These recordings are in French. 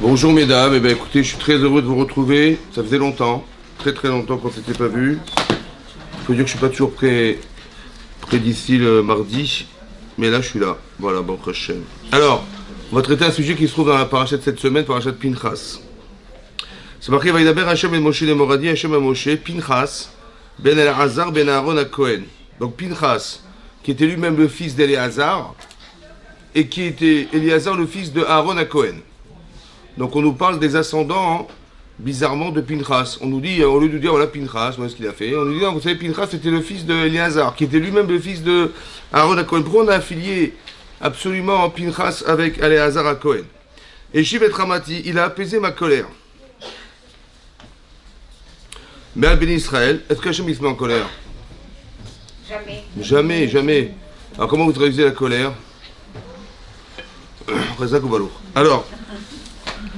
Bonjour mesdames, eh bien, écoutez, je suis très heureux de vous retrouver. Ça faisait longtemps, très très longtemps qu'on ne s'était pas vu. Il faut dire que je ne suis pas toujours près d'ici le mardi, mais là je suis là. Voilà, bon Hashem. Alors, on va traiter un sujet qui se trouve dans la paracha de cette semaine, paracha de Pinchas. C'est marqué Vaïdaber Hashem et Moshe les Moradi, Hashem et Moshe, Pinchas, ben Elazar, ben Aaron à Cohen. Donc Pinchas, qui était lui-même le fils d'Éléazar, et qui était Éléazar le fils de Aaron à Cohen. Donc on nous parle des ascendants, bizarrement, de Pinchas. On nous dit, au lieu de dire, voilà Pinchas, voilà ce qu'il a fait, on nous dit, non, vous savez, Pinchas c'était le fils de Éléazar, qui était lui-même le fils de Aaron à Cohen. Pourquoi on a affilié absolument Pinchas avec Éléazar à Cohen? Et Shivet Ramati, il a apaisé ma colère. Mais à Ben Israël, est-ce qu'Hachem il se met en colère? Jamais. Jamais, jamais. Alors comment vous traduisez la colère? Alors,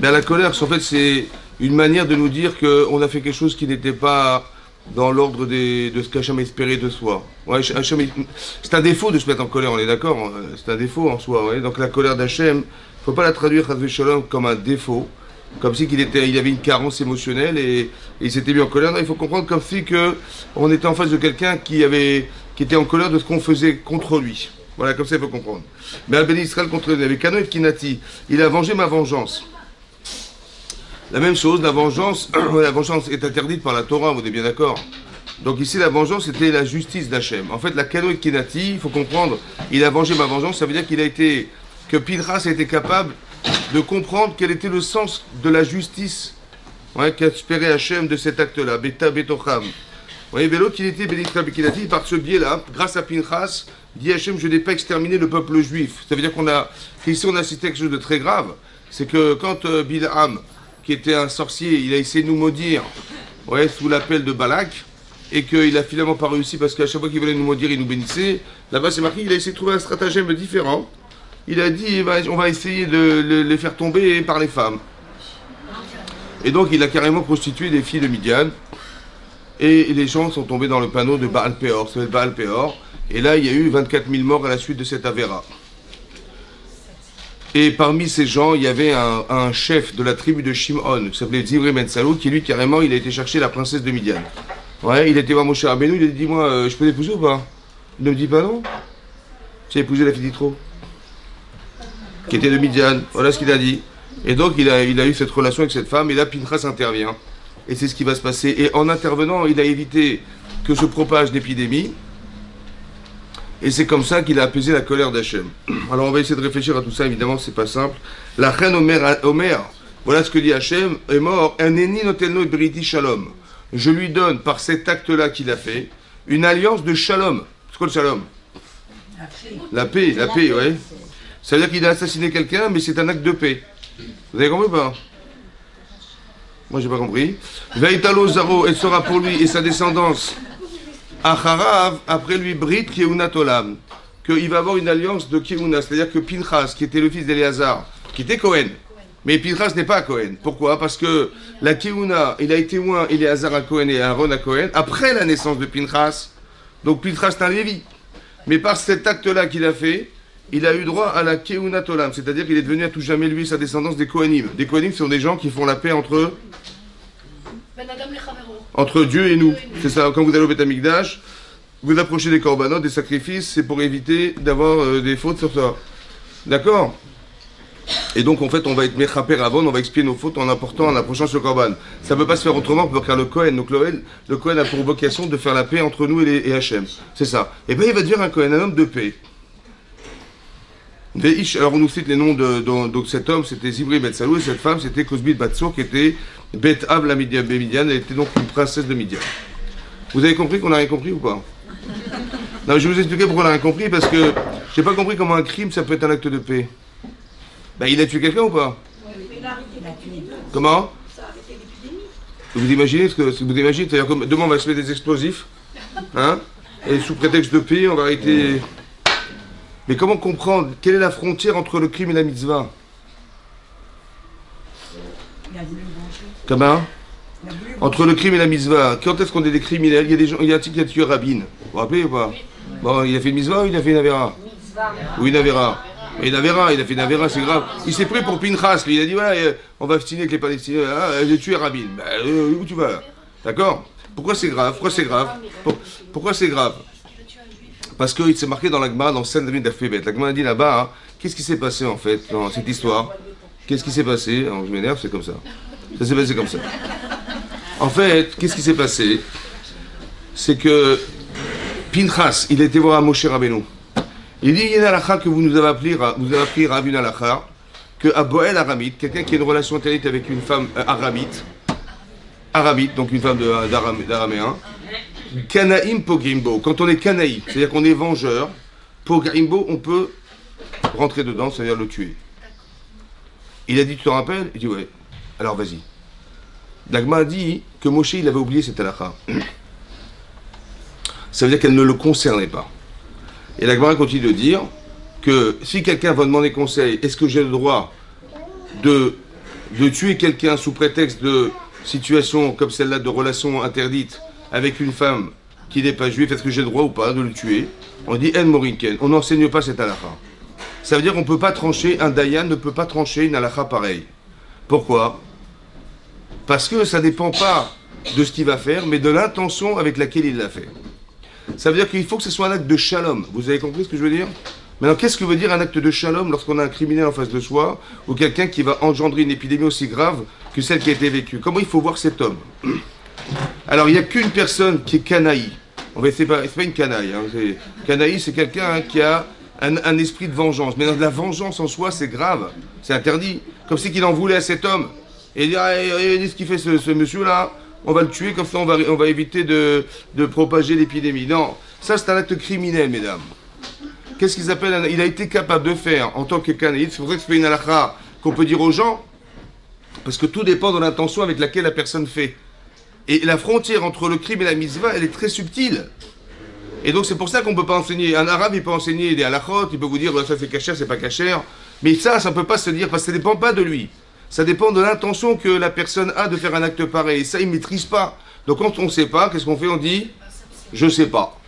la colère, en fait, c'est une manière de nous dire qu'on a fait quelque chose qui n'était pas dans l'ordre de ce qu'Hachem espérait de soi. Ouais, c'est un défaut de se mettre en colère, on est d'accord? C'est un défaut en soi. Ouais. Donc la colère d'Hachem, il ne faut pas la traduire comme un défaut, comme si il avait une carence émotionnelle et il s'était mis en colère. Non, il faut comprendre comme si on était en face de quelqu'un qui était en colère de ce qu'on faisait contre lui. Voilà, comme ça il faut comprendre. Mais Al Ben Israël contre lui, avec Kano et Kinati, il a vengé ma vengeance. La même chose, la vengeance est interdite par la Torah, vous êtes bien d'accord? Donc ici, la vengeance, c'était la justice d'Hachem. En fait, la Kano et Kinati, il faut comprendre, il a vengé ma vengeance, ça veut dire que Pinchas a été capable de comprendre quel était le sens de la justice qu'espérait Hachem de cet acte-là, Beta Betocham. Vous voyez, l'autre, il était Bénitra Bekinati, par ce biais-là, grâce à Pinchas, dit Hachem, je n'ai pas exterminé le peuple juif. Ça veut dire qu'ici on a cité quelque chose de très grave, c'est que quand Bilham, qui était un sorcier, il a essayé de nous maudire, sous l'appel de Balak, et qu'il a finalement pas réussi parce qu'à chaque fois qu'il voulait nous maudire, il nous bénissait, là-bas c'est marqué, il a essayé de trouver un stratagème différent. Il a dit, on va essayer de les faire tomber par les femmes. Et donc il a carrément prostitué des filles de Midian. Et les gens sont tombés dans le panneau de Baal Péor, ça s'appelle Baal Péor. Et là, il y a eu 24 000 morts à la suite de cette avéra. Et parmi ces gens, il y avait un chef de la tribu de Shimon, qui s'appelait Zivri Ben Salou, qui lui, carrément, il a été chercher la princesse de Midian. Ouais, il était voir Moshe Rabbeinu, il a dit, dis-moi, je peux l'épouser ou pas? Il ne me dit pas non. Tu as épousé la fille d'Yitro, qui était de Midian. Voilà ce qu'il a dit. Et donc, il a eu cette relation avec cette femme, et là, Pinchas intervient. Et c'est ce qui va se passer. Et en intervenant, il a évité que se propage l'épidémie. Et c'est comme ça qu'il a apaisé la colère d'Hachem. Alors on va essayer de réfléchir à tout ça, évidemment, c'est pas simple. La reine Omer, voilà ce que dit Hachem, est mort. Un eni notelno et briti shalom. Je lui donne, par cet acte-là qu'il a fait, une alliance de shalom. C'est quoi le shalom? La paix, oui. Ça veut dire qu'il a assassiné quelqu'un, mais c'est un acte de paix. Vous avez compris ou pas? Moi, j'ai pas compris. Veitalo Zaro, elle sera pour lui et sa descendance. Acharav, après lui, Brit Keuna Tolam. Qu'il va avoir une alliance de Keuna. C'est-à-dire que Pinchas, qui était le fils d'Éléazar, qui était Cohen. Mais Pinchas n'est pas Cohen. Pourquoi? Parce que la Keuna, il a été loin, Éléazar à Cohen et Aaron à Cohen, après la naissance de Pinchas. Donc Pinchas est un Lévi. Mais par cet acte-là qu'il a fait, il a eu droit à la Keuna Tolam. C'est-à-dire qu'il est devenu à tout jamais, lui, sa descendance des Kohanim. Des Kohanim sont des gens qui font la paix entre Dieu et nous. C'est ça, quand vous allez au Beth Amikdash, vous approchez des korbanot, des sacrifices, c'est pour éviter d'avoir des fautes sur toi. D'accord? Et donc en fait, on va être mechaper avon, on va expier nos fautes en approchant ce korban. Ça ne peut pas se faire autrement pour faire le Kohen. Donc le Kohen a pour vocation de faire la paix entre nous et Hachem. C'est ça. Et bien il va devenir un Kohen, un homme de paix. Alors on nous cite les noms donc cet homme c'était Zivri Ben Salou et cette femme c'était Cosbit Batsour qui était Bet Av la Midian, elle était donc une princesse de Midian. Vous avez compris qu'on n'a rien compris ou pas? Non, je vais vous expliquer pourquoi on n'a rien compris, parce que j'ai pas compris comment un crime ça peut être un acte de paix. Ben il a tué quelqu'un ou pas? Comment? Vous imaginez c'est-à-dire que demain on va se mettre des explosifs, et sous prétexte de paix on va arrêter. Mais comment comprendre? Quelle est la frontière entre le crime et la mitzvah? Comment? Entre le crime et la mitzvah. Quand est-ce qu'on est des criminels? Il y a un type qui a tué Rabin. Vous vous rappelez ou pas? Bon, il a fait une mitzvah ou il a fait une avéra? Ou une avéra. Et il a fait une avéra, c'est grave. Il s'est pris pour Pinchas, lui, il a dit, ouais, on va finir avec les Palestiniens, j'ai tué Rabin. Où tu vas? D'accord? Pourquoi c'est grave? Pourquoi c'est grave? Parce qu'il s'est marqué dans la Gemara, dans Sanhedrin d'Afpébet. La Gemara a dit là-bas, hein, qu'est-ce qui s'est passé en fait dans cette histoire? Qu'est-ce qui s'est passé? Alors, je m'énerve, c'est comme ça. Ça s'est passé comme ça. En fait, qu'est-ce qui s'est passé? C'est que Pinchas, il a été voir à Moshe Rabbeinu. Il dit, il y a une halakha que vous nous avez appris, Rav, une halakha, que à Boel Aramite, quelqu'un qui a une relation interdite avec une femme aramite, donc une femme d'araméen, Kanaïm Pogrimbo, quand on est Kanaï, c'est-à-dire qu'on est vengeur, Pogrimbo, on peut rentrer dedans, c'est-à-dire le tuer. Il a dit, tu te rappelles? Il dit, ouais. Alors vas-y. L'Agma a dit que Moshe, il avait oublié cette halakha. Ça veut dire qu'elle ne le concernait pas. Et l'Agma continue de dire que si quelqu'un va demander conseil, est-ce que j'ai le droit de tuer quelqu'un sous prétexte de situation comme celle-là, de relation interdite avec une femme qui n'est pas juive, est-ce que j'ai le droit ou pas de le tuer? On dit En Morinken, on n'enseigne pas cette halakha. Ça veut dire qu'on ne peut pas trancher, un dayan ne peut pas trancher une halakha pareille. Pourquoi? Parce que ça ne dépend pas de ce qu'il va faire, mais de l'intention avec laquelle il l'a fait. Ça veut dire qu'il faut que ce soit un acte de shalom. Vous avez compris ce que je veux dire? Maintenant, qu'est-ce que veut dire un acte de shalom lorsqu'on a un criminel en face de soi ou quelqu'un qui va engendrer une épidémie aussi grave que celle qui a été vécue? Comment il faut voir cet homme? Alors, il n'y a qu'une personne qui est canaï. C'est pas une canaille. Hein. Canaï, c'est quelqu'un qui a un esprit de vengeance. Mais dans la vengeance en soi, c'est grave. C'est interdit. Comme si qu'il en voulait à cet homme. Et il dit, regardez ce qu'il fait ce monsieur-là. On va le tuer, comme ça on va éviter de propager l'épidémie. Non, ça c'est un acte criminel, mesdames. Qu'est-ce qu'ils appellent il a été capable de faire en tant que canaïde. C'est pour ça que c'est une halakha qu'on peut dire aux gens, parce que tout dépend de l'intention avec laquelle la personne fait. Et la frontière entre le crime et la mitzvah, elle est très subtile. Et donc c'est pour ça qu'on ne peut pas enseigner. Un arabe, il peut enseigner des halakhot, il peut vous dire ça c'est kasher, c'est pas kasher. Mais ça ne peut pas se dire, parce que ça ne dépend pas de lui. Ça dépend de l'intention que la personne a de faire un acte pareil. Et ça, il ne maîtrise pas. Donc quand on ne sait pas, qu'est-ce qu'on fait? On dit « je ne sais pas ».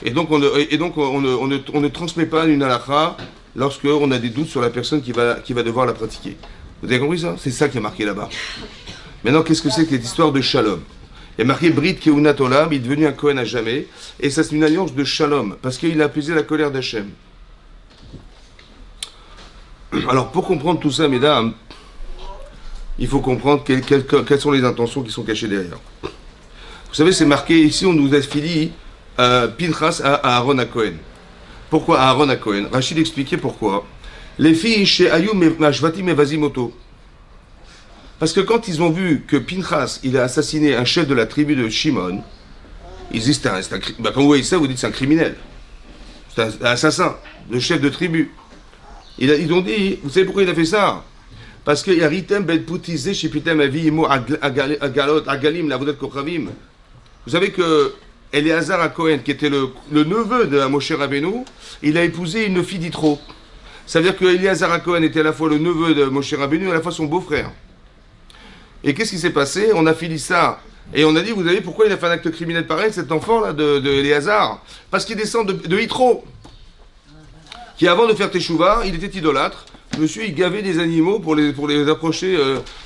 Et donc, on ne transmet pas une halakha lorsqu'on a des doutes sur la personne qui va devoir la pratiquer. Vous avez compris ça? C'est ça qui est marqué là-bas. Maintenant, qu'est-ce que c'est que cette histoire de shalom? Il y a marqué « Brit Keunat Olam », il est devenu un Kohen à jamais. Et ça, c'est une alliance de shalom, parce qu'il a apaisé la colère d'Hachem. Alors, pour comprendre tout ça, mesdames, il faut comprendre quelles sont les intentions qui sont cachées derrière. Vous savez, c'est marqué ici, on nous affilie Pinchas à Aaron à Cohen. Pourquoi Aaron à Cohen? Rachid expliquait pourquoi. Les filles chez Ayum Mashvatim et Vazimoto. Parce que quand ils ont vu que Pinchas, il a assassiné un chef de la tribu de Shimon, ils disent quand vous voyez ça, vous dites c'est un criminel. C'est un assassin, le chef de tribu. Ils ont dit, vous savez pourquoi il a fait ça? Parce que Yaritem ben Poutizé chez Pitem Avimo Agalot Agalim la Vodat Kochavim. Vous savez que Eleazar à Cohen, qui était le neveu de Moshe Rabbeinu, il a épousé une fille d'Itro. Ça veut dire que Eleazar à Cohen était à la fois le neveu de Moshe Rabbeinu et à la fois son beau-frère. Et qu'est-ce qui s'est passé? On a fini ça. Et on a dit, vous savez pourquoi il a fait un acte criminel pareil, cet enfant-là de Eleazar? Parce qu'il descend de Yitro. Qui avant de faire Teshuvah, il était idolâtre. Monsieur, il gavait des animaux pour les approcher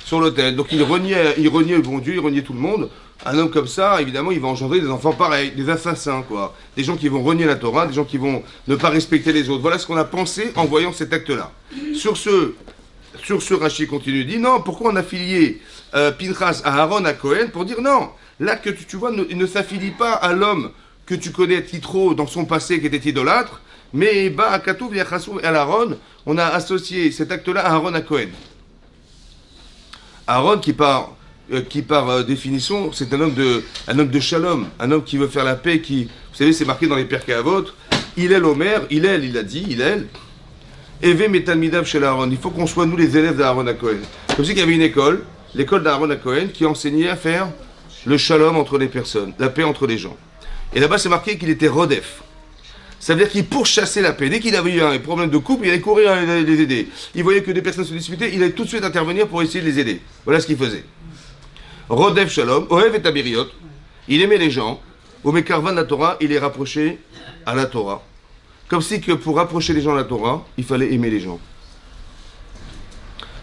sur l'autel. Donc il reniait le bon Dieu, il reniait tout le monde. Un homme comme ça, évidemment, il va engendrer des enfants pareils, des assassins, quoi. Des gens qui vont renier la Torah, des gens qui vont ne pas respecter les autres. Voilà ce qu'on a pensé en voyant cet acte-là. Sur ce, Rachid continue, dit non, pourquoi on a affilié Pinchas à Aaron à Cohen pour dire non, l'acte que tu vois ne s'affilie pas à l'homme que tu connais Titro dans son passé qui était idolâtre, mais à Katouv et à Aaron, on a associé cet acte-là à Aaron à Cohen. Aaron qui par définition, c'est un homme de shalom, un homme qui veut faire la paix, vous savez, c'est marqué dans les Pirkei Avot, Hillel Omer, Hillel, il a dit, Hillel, Eve Metalmidav chez Aaron, il faut qu'on soit nous les élèves d'Aaron à Cohen. Comme si qu'il y avait une école, l'école d'Aaron à Cohen, qui enseignait à faire le shalom entre les personnes, la paix entre les gens. Et là-bas, c'est marqué qu'il était Rodef. Ça veut dire qu'il pourchassait la paix. Dès qu'il avait eu un problème de couple, il allait courir à les aider. Il voyait que des personnes se disputaient, il allait tout de suite intervenir pour essayer de les aider. Voilà ce qu'il faisait. Rodef Shalom, Ohev et Tabiriot, il aimait les gens. Au Mekarvan la Torah, il les rapprochait à la Torah. comme si que pour rapprocher les gens de la Torah, il fallait aimer les gens.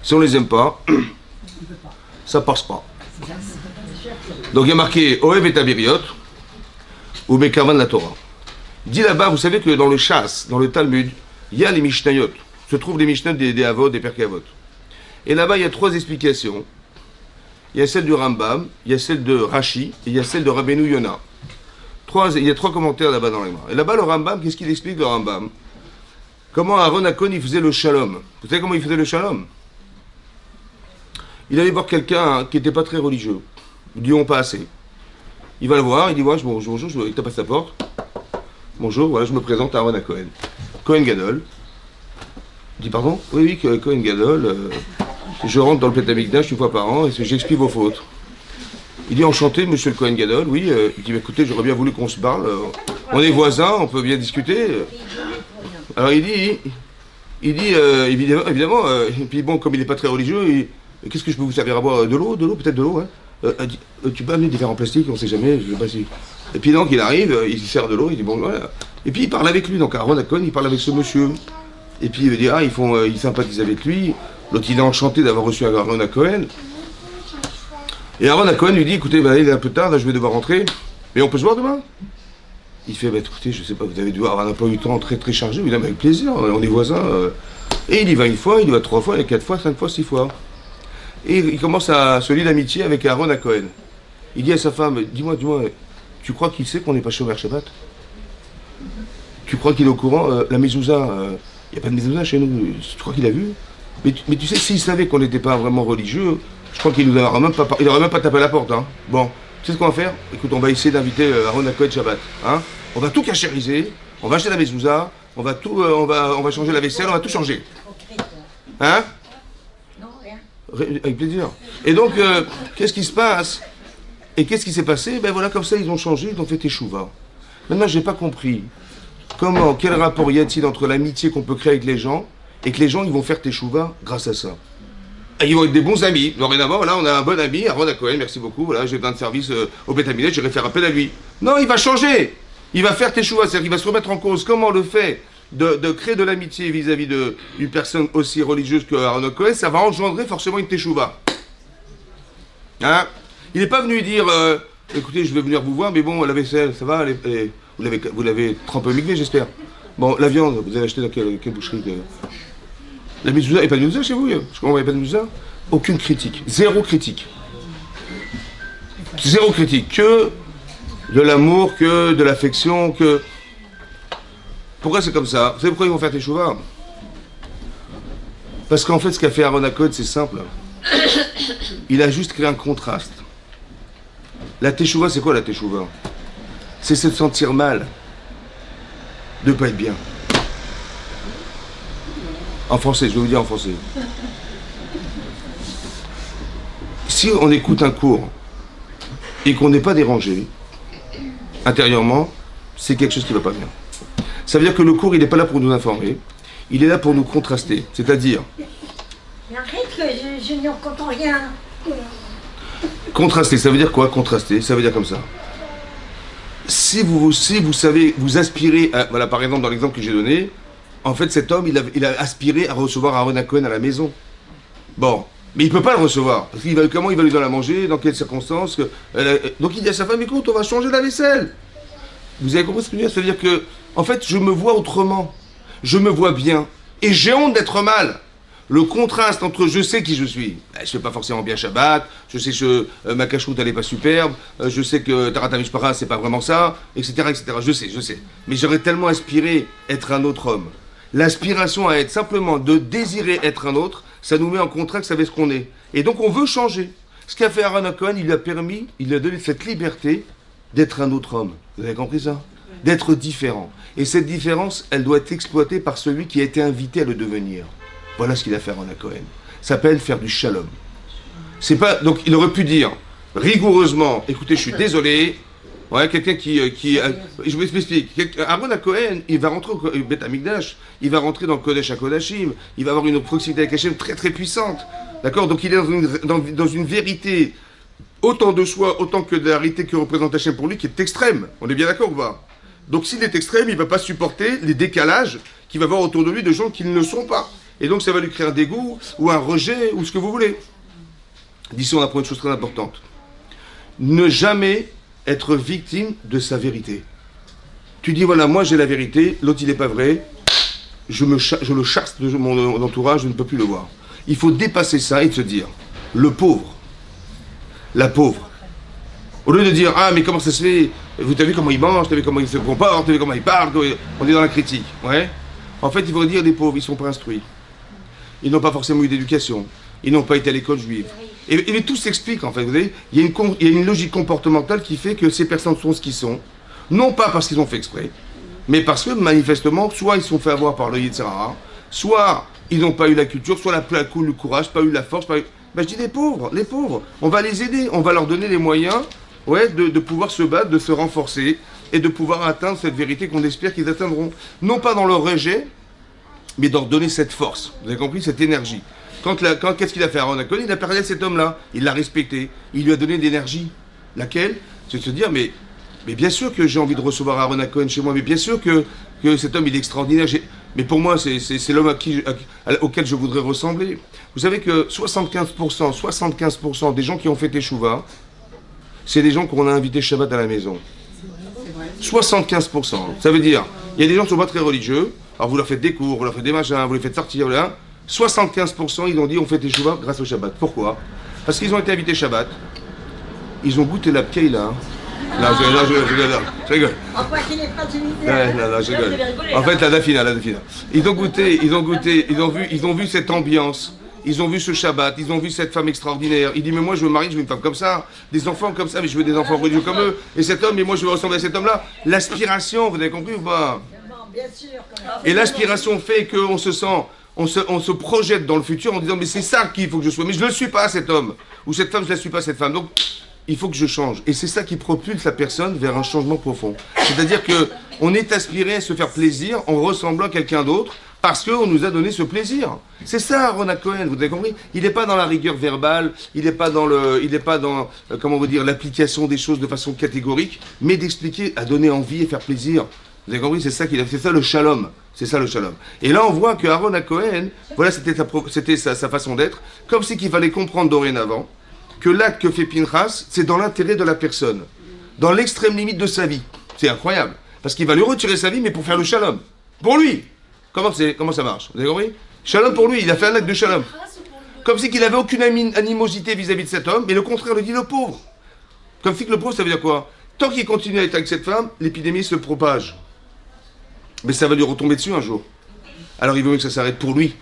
Si on les aime pas, ça passe pas. Donc il y a marqué Oev et Tabiriot ou Mekavan la Torah. Il dit là-bas, vous savez que dans le Shas, dans le Talmud, il y a les Mishnayot. Se trouvent les Mishnayot des Avot, des Perkei Avot. Et là-bas, il y a 3 explications. Il y a celle du Rambam, il y a celle de Rashi, et il y a celle de Rabbeinu Yonah. Il y a 3 commentaires là-bas dans les mains. Et là-bas, le Rambam, qu'est-ce qu'il explique, le Rambam? Comment Aaron Hakon, il faisait le shalom. Vous savez comment il faisait le shalom? Il allait voir quelqu'un qui n'était pas très religieux. Disons pas assez. Il va le voir, il dit ouais, bonjour, il tape à sa porte. Bonjour, voilà, je me présente à Aaron Cohen. Cohen Gadol. Il dit pardon? Oui, Cohen Gadol. Je rentre dans le Beth Amikdash une fois par an et j'explique vos fautes. Il dit enchanté, monsieur le Cohen Gadol. Oui, il dit écoutez, j'aurais bien voulu qu'on se parle. On est voisins, on peut bien discuter. Alors il dit évidemment, et puis bon, comme il n'est pas très religieux, qu'est-ce que je peux vous servir à boire? De l'eau, peut-être de l'eau, hein. Tu peux amener des verres en plastique, on sait jamais, je sais pas si. Et puis donc il arrive, il se sert de l'eau, il dit bon voilà. Et puis il parle avec lui, donc Aaron Hakon, il parle avec ce monsieur. Et puis il veut dire, ils sympathisent avec lui. L'autre il est enchanté d'avoir reçu Aaron Cohen. Et Aaron Cohen lui dit, écoutez, il est un peu tard, là je vais devoir rentrer. Mais on peut se voir demain? Il fait, écoutez, je sais pas, vous avez dû avoir un emploi du temps très très chargé, évidemment avec plaisir, on est voisins. Et il y va 1 fois, il y va 3 fois, il y va 4 fois, 5 fois, 6 fois. Et il commence à se lier d'amitié avec Aaron Cohen. Il dit à sa femme, dis-moi, tu crois qu'il sait qu'on n'est pas Shomer Shabbat? Tu crois qu'il est au courant? La mezouza, il n'y a pas de mezouza chez nous, tu crois qu'il a vu? Mais tu sais, s'il savait qu'on n'était pas vraiment religieux, je crois qu'il n'aurait même pas tapé à la porte. Hein. Bon, tu sais ce qu'on va faire? Écoute, on va essayer d'inviter Aaron Cohen Shabbat. Hein. On va tout cachériser, on va acheter la mezouza, on va changer la vaisselle, on va tout changer. Hein? Avec plaisir. Et donc, qu'est-ce qui se passe? Et qu'est-ce qui s'est passé? Ben voilà, comme ça, ils ont changé, ils ont fait teshuva. Maintenant, j'ai pas compris quel rapport y a-t-il entre l'amitié qu'on peut créer avec les gens et que les gens, ils vont faire teshuva grâce à ça. Et ils vont être des bons amis. Dorénavant, voilà, on a un bon ami, Aaron Cohen, merci beaucoup, voilà, j'ai besoin de service au Beth Amikdash, j'irai faire appel à lui. Non, il va changer. Il va faire teshuva, c'est-à-dire qu'il va se remettre en cause. Comment le fait de créer de l'amitié vis-à-vis d'une personne aussi religieuse que Aaron Cohen, ça va engendrer forcément une teshuva. Hein? Il n'est pas venu dire, écoutez, je vais venir vous voir, mais bon, la vaisselle, ça va, vous l'avez trempé au mikvé, j'espère. Bon, la viande, vous avez acheté dans quelle boucherie La mezouza, il n'y a pas de mezouza chez vous? Je comprends, il n'y a pas de mezouza? Aucune critique, zéro critique. Zéro critique, que de l'amour, que de l'affection, que... Pourquoi c'est comme ça? Vous savez pourquoi ils vont faire teshuva? Parce qu'en fait, ce qu'a fait Aaron Cohen, c'est simple. Il a juste créé un contraste. La teshuva, c'est quoi la teshuva? C'est se sentir mal, de ne pas être bien. En français, je vais vous dire en français. Si on écoute un cours et qu'on n'est pas dérangé, intérieurement, c'est quelque chose qui ne va pas bien. Ça veut dire que le cours, il n'est pas là pour nous informer, il est là pour nous contraster. C'est-à-dire... Mais arrête que je n'y comprends rien. Contraster, ça veut dire quoi, contraster? Ça veut dire comme ça. Si vous savez, vous aspirez à... Voilà, par exemple, dans l'exemple que j'ai donné, en fait, cet homme, il a aspiré à recevoir Aaron Cohen à la maison. Bon, mais il ne peut pas le recevoir. Parce comment il va lui donner à manger? Dans quelles circonstances Donc il dit à sa femme, écoute, on va changer la vaisselle. Vous avez compris ce que je veux dire? C'est-à-dire que, en fait, je me vois autrement. Je me vois bien. Et j'ai honte d'être mal. Le contraste entre je sais qui je suis. Je fais pas forcément bien Shabbat, je sais que ma cacheroute elle est pas superbe, je sais que Tarat Mishpara c'est pas vraiment ça, etc., etc. Je sais. Mais j'aurais tellement aspiré être un autre homme. L'aspiration à être simplement de désirer être un autre, ça nous met en contraste avec ce qu'on est. Et donc on veut changer. Ce qu'a fait Aaron Cohen, il lui a donné cette liberté d'être un autre homme. Vous avez compris ça? D'être différent. Et cette différence, elle doit être exploitée par celui qui a été invité à le devenir. Voilà ce qu'il a fait Aaron Cohen. Ça s'appelle faire du shalom. C'est pas, donc il aurait pu dire rigoureusement, écoutez, je suis désolé. Ouais, quelqu'un je vous explique. Aaron Cohen, il va rentrer au Beth Amikdash, il va rentrer dans le Kodesh HaKodashim, il va avoir une proximité avec Hachem très très puissante. D'accord? Donc il est dans une vérité autant de soi, autant que de la vérité que représente Hachem pour lui, qui est extrême. On est bien d'accord ou pas? Donc s'il est extrême, il ne va pas supporter les décalages qu'il va voir autour de lui de gens qui ne le sont pas. Et donc ça va lui créer un dégoût, ou un rejet, ou ce que vous voulez. D'ici, on apprend une chose très importante. Ne jamais être victime de sa vérité. Tu dis, voilà, moi j'ai la vérité, l'autre il n'est pas vrai, je le chasse de mon entourage, je ne peux plus le voir. Il faut dépasser ça et se dire, le pauvre, la pauvre. Au lieu de dire, ah mais comment ça se fait, vous avez vu comment il mange, vous avez vu comment il se comporte, vous avez vu comment il parle, on est dans la critique. Ouais. En fait, il faut dire, les pauvres, ils ne sont pas instruits. Ils n'ont pas forcément eu d'éducation. Ils n'ont pas été à l'école juive. Et tout s'explique en fait, vous voyez. Il y a une logique comportementale qui fait que ces personnes sont ce qu'ils sont. Non pas parce qu'ils ont fait exprès, mais parce que manifestement, soit ils se sont fait avoir par le Yitzhara, soit ils n'ont pas eu la culture, soit le courage, pas eu la force. Ben, je dis les pauvres, on va les aider, on va leur donner les moyens de pouvoir se battre, de se renforcer et de pouvoir atteindre cette vérité qu'on espère qu'ils atteindront. Non pas dans leur rejet, mais de leur donner cette force, vous avez compris, cette énergie. Qu'est-ce qu'il a fait Aaron Cohen? Il a parlé à cet homme-là, il l'a respecté, il lui a donné de l'énergie. Laquelle? C'est de se dire, mais bien sûr que j'ai envie de recevoir Aaron Cohen chez moi, mais bien sûr que cet homme il est extraordinaire. Mais pour moi, c'est l'homme auquel je voudrais ressembler. Vous savez que 75% des gens qui ont fait Teshuvah, c'est des gens qu'on a invités Shabbat à la maison. 75%. Ça veut dire, il y a des gens qui ne sont pas très religieux, alors vous leur faites des cours, vous leur faites des machins, vous les faites sortir, voilà. 75% ils ont dit on fait Teshuvah grâce au Shabbat. Pourquoi? Parce qu'ils ont été invités Shabbat, ils ont goûté la pkeila. Non, je rigole. En quoi qu'il n'est pas timide. Non, je rigole. En fait, la dafina. Ils ont goûté, ils ont vu cette ambiance, ils ont vu ce Shabbat, ils ont vu cette femme extraordinaire. Il dit, mais moi je veux me marier, je veux une femme comme ça, des enfants comme ça, mais je veux des enfants religieux comme eux. Et cet homme, mais moi je veux ressembler à cet homme-là. L'aspiration, vous avez compris ou pas? Bien sûr. Et l'aspiration fait qu'on se sent, on se projette dans le futur en disant, mais c'est ça qu'il faut que je sois. Mais je ne le suis pas, cet homme. Ou cette femme, je ne la suis pas, cette femme. Donc, il faut que je change. Et c'est ça qui propulse la personne vers un changement profond. C'est-à-dire qu'on est aspiré à se faire plaisir en ressemblant à quelqu'un d'autre parce qu'on nous a donné ce plaisir. C'est ça, Aaron Cohen, vous avez compris? Il n'est pas dans la rigueur verbale, il n'est pas dans comment vous dire, l'application des choses de façon catégorique, mais d'expliquer, à donner envie et faire plaisir. Vous avez compris? C'est ça qu'il a fait, c'est ça le shalom. C'est ça le shalom. Et là, on voit que Aaron Cohen, voilà, c'était sa façon d'être, comme si qu'il fallait comprendre dorénavant que l'acte que fait Pinchas, c'est dans l'intérêt de la personne, dans l'extrême limite de sa vie. C'est incroyable, parce qu'il va lui retirer sa vie, mais pour faire le shalom. Pour lui. Comment ça marche? Vous avez compris? Shalom pour lui, il a fait un acte de shalom. Comme si qu'il n'avait aucune animosité vis-à-vis de cet homme, mais le contraire le dit le pauvre. Comme si que le pauvre, ça veut dire quoi? Tant qu'il continue à être avec cette femme, l'épidémie se propage. Mais ça va lui retomber dessus un jour. Alors il vaut mieux que ça s'arrête pour lui.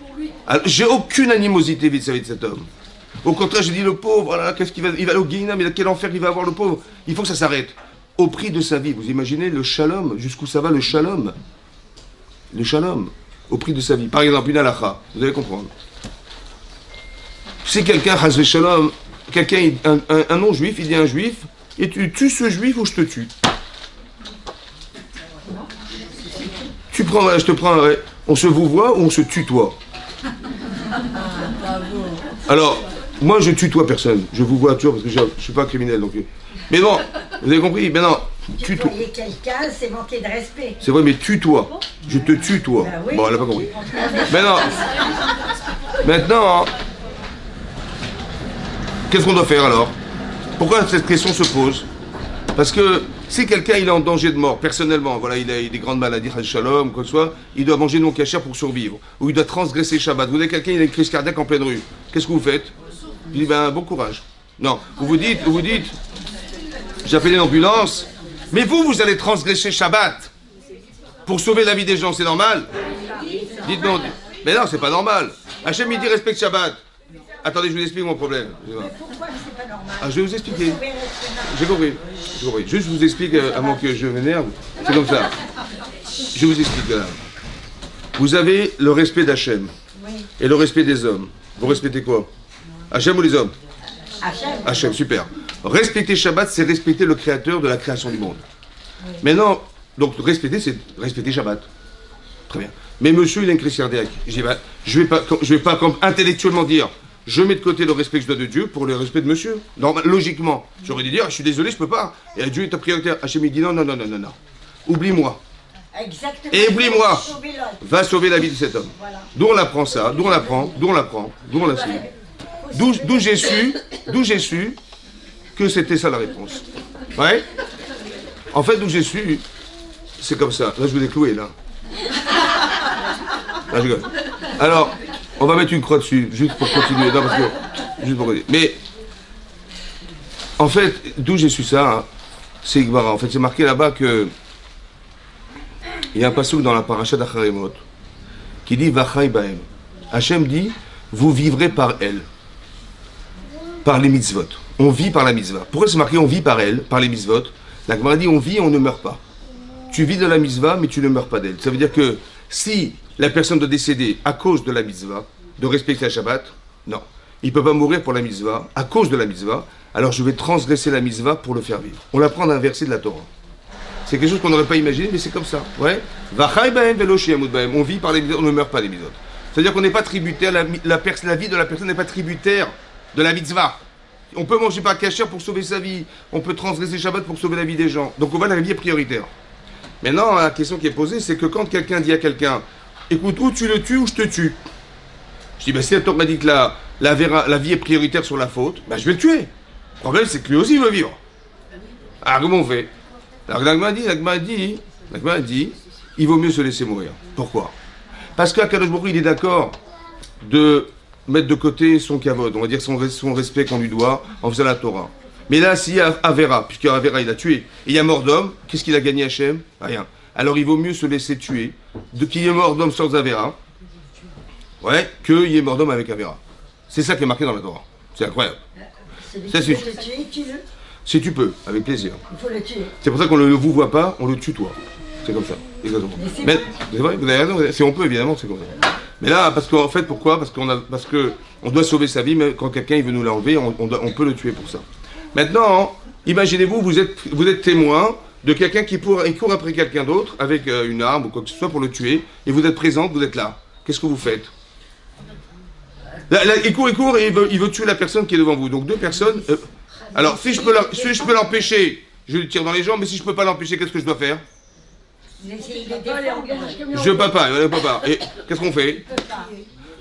J'ai aucune animosité vis-à-vis de cet homme. Au contraire, je dis le pauvre, voilà, qu'est-ce qu'il va, il va au Guéhinam, mais quel enfer il va avoir le pauvre. Il faut que ça s'arrête. Au prix de sa vie, vous imaginez le shalom, jusqu'où ça va le shalom? Le shalom, au prix de sa vie. Par exemple, une halakha, vous allez comprendre. Si quelqu'un, hasve shalom, un non-juif, il dit à un juif, et tu tues ce juif ou je te tue? Tu prends, je te prends, on se vouvoie ou on se tutoie? Alors, moi je tutoie personne, je vous vois toujours parce que je ne suis pas criminel donc. Mais bon, vous avez compris, mais non, tutoie. Tutoyer quelqu'un, c'est manquer de respect. C'est vrai, mais tutoie. Je te tutoie. Oui. Bon, elle n'a pas compris. Maintenant, qu'est-ce qu'on doit faire alors? Pourquoi cette question se pose? Parce que si quelqu'un il est en danger de mort, personnellement, voilà, il a des grandes maladies, shalom, quoi que ce soit, il doit manger non cachère pour survivre, ou il doit transgresser Shabbat. Vous avez quelqu'un, il a une crise cardiaque en pleine rue. Qu'est-ce que vous faites? Je dis, bon courage. Non, vous dites, j'appelle une ambulance, mais vous allez transgresser Shabbat pour sauver la vie des gens, c'est normal? Dites non, mais non, c'est pas normal. Hachem il dit respecte Shabbat. Attendez, je vous explique mon problème. Pourquoi c'est pas normal? Je vais vous expliquer. J'ai compris. Juste, je vous explique avant que je m'énerve. C'est comme ça. Je vous explique là. Vous avez le respect d'Hachem et le respect des hommes. Vous respectez quoi? Hachem ou les hommes? Hachem, super. Respecter Shabbat, c'est respecter le créateur de la création du monde. Maintenant, donc respecter, c'est respecter Shabbat. Très bien. Mais monsieur, il a une crise cardiaque. Je vais pas comme intellectuellement dire. Je mets de côté le respect que je dois de Dieu pour le respect de monsieur. Normal, logiquement, j'aurais dû dire, je suis désolé, je peux pas. Et Dieu est ta prioritaire. Hachem il dit non. oublie-moi. Exactement. Et oublie-moi. Sauver l'autre. Va sauver la vie de cet homme. Voilà. D'où on apprend ça, d'où on apprend, d'où on l'apprend, d'où on l'a su. D'où j'ai su que c'était ça la réponse. Ouais. En fait, d'où j'ai su, c'est comme ça. Là, je vous ai cloué, là. Là, je rigole. Alors, on va mettre une croix dessus, juste pour continuer. Non, parce que, juste pour continuer. Mais, en fait, d'où j'ai su ça, hein, c'est Igmara. En fait, c'est marqué là-bas que il y a un passouk dans la paracha d'Acharemot qui dit Vachai Baem. Hachem dit, vous vivrez par elle, par les mitzvot. On vit par la mitzvah. Pourquoi c'est marqué on vit par elle, par les mitzvot? La Gemara dit on vit et on ne meurt pas. Tu vis de la mitzvah, mais tu ne meurs pas d'elle. Ça veut dire que si la personne doit décéder à cause de la mitzvah, de respecter la Shabbat, non. Il ne peut pas mourir pour la mitzvah, à cause de la mitzvah, alors je vais transgresser la mitzvah pour le faire vivre. On l'apprend d'un verset de la Torah. C'est quelque chose qu'on n'aurait pas imaginé, mais c'est comme ça. Ouais. On vit par les mitzvot, on ne meurt pas des mitzvot. C'est-à-dire qu'on n'est pas tributaire, la vie de la personne n'est pas tributaire de la mitzvah. On peut manger par cachère pour sauver sa vie, on peut transgresser Shabbat pour sauver la vie des gens. Donc on va, la vie est prioritaire. Maintenant, la question qui est posée, c'est que quand quelqu'un dit à quelqu'un, écoute, ou tu le tues ou je te tue. Je dis, si la Torah m'a dit que la vie est prioritaire sur la faute, je vais le tuer. Le problème, c'est que lui aussi veut vivre. Alors comment on fait? Alors l'Agma dit, il vaut mieux se laisser mourir. Pourquoi? Parce qu'Akadosh Baruch Hu, il est d'accord de mettre de côté son kavod, on va dire son respect qu'on lui doit en faisant la Torah. Mais là, s'il y a Avera, puisque Avera il a tué, et il y a mort d'homme, qu'est-ce qu'il a gagné Hachem? Rien. Alors il vaut mieux se laisser tuer, qu'il y ait mort d'homme sans Avera, ouais, qu'il y ait mort d'homme avec Avera. C'est ça qui est marqué dans la Torah. C'est incroyable. Celui qui veut te tuer, tu veux. Si tu peux, avec plaisir. Il faut le tuer. C'est pour ça qu'on ne vous voit pas, on le tue toi. C'est comme ça, exactement. Mais c'est vrai, vous avez raison, si on peut, évidemment, c'est comme ça. Mais là, parce qu'en fait, pourquoi? Parce que on doit sauver sa vie, mais quand quelqu'un il veut nous l'enlever, on peut le tuer pour ça. Maintenant, imaginez-vous, vous êtes témoin de quelqu'un qui court après quelqu'un d'autre avec une arme ou quoi que ce soit pour le tuer, et vous êtes présente, vous êtes là. Qu'est-ce que vous faites? Là, il court et il veut tuer la personne qui est devant vous. Donc deux personnes. Alors, si je peux l'empêcher, je lui tire dans les jambes, mais si je ne peux pas l'empêcher, qu'est-ce que je dois faire? Je ne peux pas. Et qu'est-ce qu'on fait?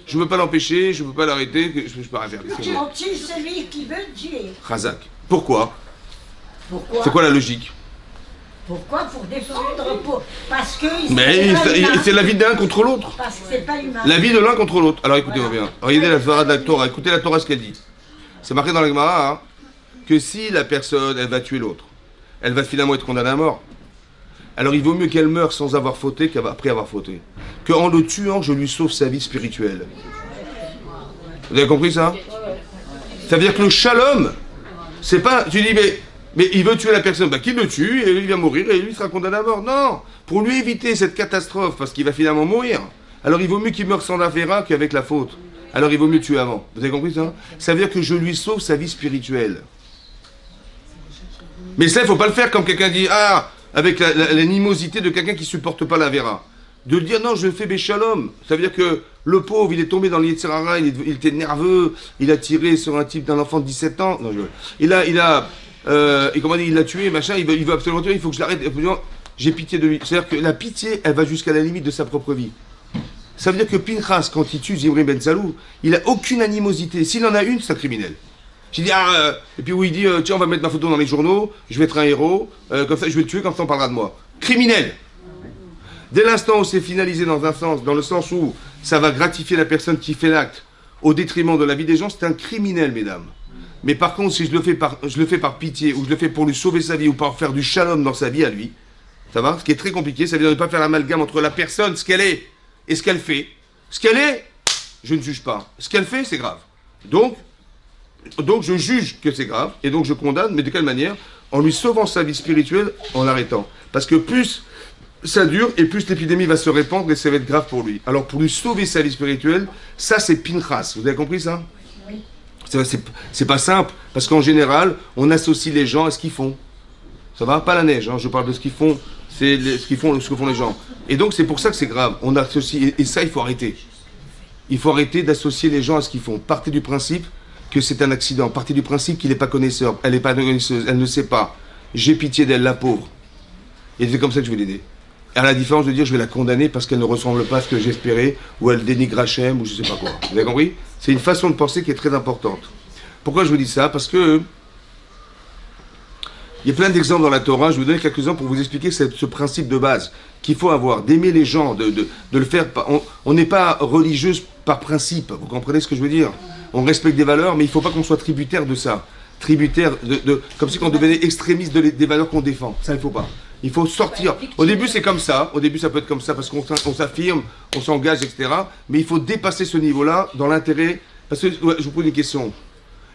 Je ne peux pas l'empêcher, je ne peux pas l'arrêter, je ne peux pas rien faire. On tue celui qui veut tuer. Razak. Pourquoi? C'est quoi la logique? Pourquoi? Pour défendre, parce que... Mais c'est la vie d'un contre l'autre. Parce que c'est pas humain. La vie de l'un contre l'autre. Alors écoutez-moi bien. Regardez la Torah de la Torah. Écoutez la Torah ce qu'elle dit. C'est marqué dans la Gemara, hein, que si la personne, elle va tuer l'autre, elle va finalement être condamnée à mort. Alors il vaut mieux qu'elle meure sans avoir fauté qu'après avoir fauté. Qu'en le tuant, je lui sauve sa vie spirituelle. Vous avez compris ça? Ça veut dire que le shalom, c'est pas... Tu dis, mais il veut tuer la personne, qu'il le tue, et il va mourir, et lui sera condamné à mort. Non, pour lui éviter cette catastrophe, parce qu'il va finalement mourir, alors il vaut mieux qu'il meure sans l'affaire qu'avec la faute. Alors il vaut mieux tuer avant. Vous avez compris ça? Ça veut dire que je lui sauve sa vie spirituelle. Mais ça, il ne faut pas le faire comme quelqu'un dit, avec l'animosité de quelqu'un qui ne supporte pas la vera. De dire non, je fais Béchalom. Ça veut dire que le pauvre, il est tombé dans le Yetzirara, il était nerveux, il a tiré sur un type d'un enfant de 17 ans. Non, il l'a tué, machin, il veut absolument tuer, il faut que je l'arrête. J'ai pitié de lui. C'est-à-dire que la pitié, elle va jusqu'à la limite de sa propre vie. Ça veut dire que Pinchas, quand il tue Zimri Ben Salou, il n'a aucune animosité. S'il en a une, c'est un criminel. J'ai dit, et puis où il dit, tiens, on va mettre ma photo dans les journaux, je vais être un héros, comme ça je vais le tuer, comme ça on parlera de moi. Criminel! Dès l'instant où c'est finalisé dans le sens où ça va gratifier la personne qui fait l'acte au détriment de la vie des gens, c'est un criminel, mesdames. Mais par contre, si je le fais par pitié, ou je le fais pour lui sauver sa vie, ou pour faire du shalom dans sa vie à lui, ça va? Ce qui est très compliqué, ça veut dire de ne pas faire l'amalgame entre la personne, ce qu'elle est, et ce qu'elle fait. Ce qu'elle est, je ne juge pas. Ce qu'elle fait, c'est grave. Donc je juge que c'est grave, et donc je condamne, mais de quelle manière? En lui sauvant sa vie spirituelle, en l'arrêtant. Parce que plus ça dure, et plus l'épidémie va se répandre, et ça va être grave pour lui. Alors pour lui sauver sa vie spirituelle, ça c'est Pinchas. Vous avez compris ça? Oui. C'est pas simple, parce qu'en général, on associe les gens à ce qu'ils font. Ça va? Pas la neige, hein, je parle de ce qu'ils font, c'est ce que font les gens. Et donc c'est pour ça que c'est grave. On associe, et ça il faut arrêter. Il faut arrêter d'associer les gens à ce qu'ils font. Partez du principe que c'est un accident. Partez du principe qu'il n'est pas connaisseur. Elle n'est pas connaisseuse, elle ne sait pas. J'ai pitié d'elle, la pauvre. Et c'est comme ça que je vais l'aider. À la différence de dire je vais la condamner parce qu'elle ne ressemble pas à ce que j'espérais, ou elle dénigre Hachem, ou je sais pas quoi. Vous avez compris? C'est une façon de penser qui est très importante. Pourquoi je vous dis ça? Parce que il y a plein d'exemples dans la Torah, je vais vous donner quelques exemples pour vous expliquer ce principe de base qu'il faut avoir, d'aimer les gens, de le faire. On n'est pas religieuse par principe, vous comprenez ce que je veux dire? On respecte des valeurs, mais il ne faut pas qu'on soit tributaire de ça. Tributaire, comme si on devenait extrémiste des valeurs qu'on défend. Ça, il ne faut pas. Il faut sortir. Au début, c'est comme ça. Au début, ça peut être comme ça parce qu'on s'affirme, on s'engage, etc. Mais il faut dépasser ce niveau-là dans l'intérêt. Parce que, ouais, je vous pose une question.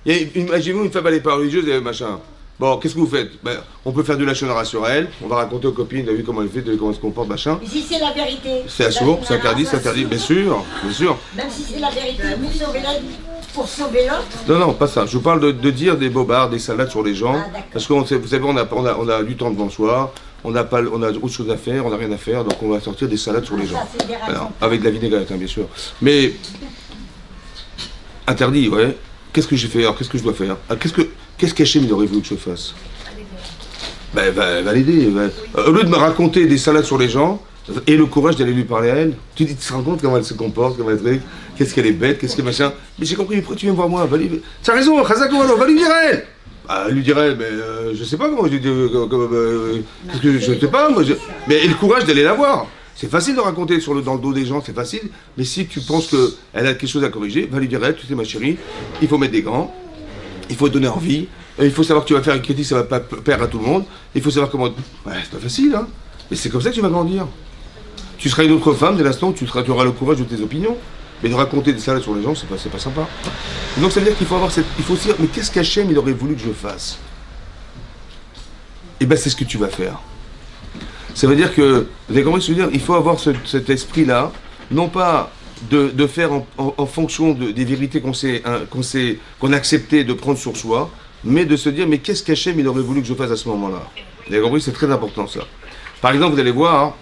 Imaginez-vous une femme, elle n'est pas religieuse et machin. Bon, qu'est-ce que vous faites? Ben, on peut faire du lachonara sur elle, on va raconter aux copines, t'as vu comment elle fait, t'as vu comment elle se comporte, machin. Mais si c'est la vérité. C'est souvent, c'est interdit, bien sûr, bien sûr. Même si c'est la vérité, pour sauver la vie, pour sauver l'autre. Non, non, pas ça. Je vous parle de dire des bobards, des salades sur les gens. Ah, parce que vous savez, on a du temps devant soi, on a autre chose à faire, on n'a rien à faire, donc on va sortir des salades sur les gens. Ça, c'est des raisons. Alors, avec de la vinaigrette, hein, bien sûr. Mais, interdit, ouais. Qu'est-ce que j'ai fait? Alors, qu'est-ce que je dois faire? Qu'est-ce qu'Hachem il aurait voulu que je fasse? Ben, va l'aider. Au lieu de me raconter des salades sur les gens, et le courage d'aller lui parler à elle, tu te rends compte comment elle se comporte, comment elle est, qu'est-ce qu'elle est bête, qu'est-ce qu'elle machin. Mais j'ai compris, pourquoi tu viens me voir moi? Tu as raison, Chazako, va lui dire à elle. Bah, elle lui dirait, mais je sais pas comment je dis, parce que je sais pas, moi. Mais et le courage d'aller la voir. C'est facile de raconter dans le dos des gens, c'est facile. Mais si tu penses qu'elle a quelque chose à corriger, va lui dire, tu sais ma chérie, il faut mettre des gants, il faut donner envie, il faut savoir que tu vas faire une critique, ça va pas plaire à tout le monde. Il faut savoir comment. Ouais, c'est pas facile, hein. Mais c'est comme ça que tu vas grandir. Tu seras une autre femme dès l'instant où tu auras le courage de tes opinions. Mais de raconter des salades sur les gens, c'est pas sympa. Donc ça veut dire qu'il faut avoir il faut se dire, mais qu'est-ce qu'Hachem il aurait voulu que je fasse? Et ben c'est ce que tu vas faire. Ça veut dire que, vous avez compris ce que je veux dire? Il faut avoir cet esprit-là, non pas de faire en fonction des vérités qu'on a accepté de prendre sur soi, mais de se dire, mais qu'est-ce qu'Hachem il aurait voulu que je fasse à ce moment-là? Vous avez compris? C'est très important ça. Par exemple, vous allez voir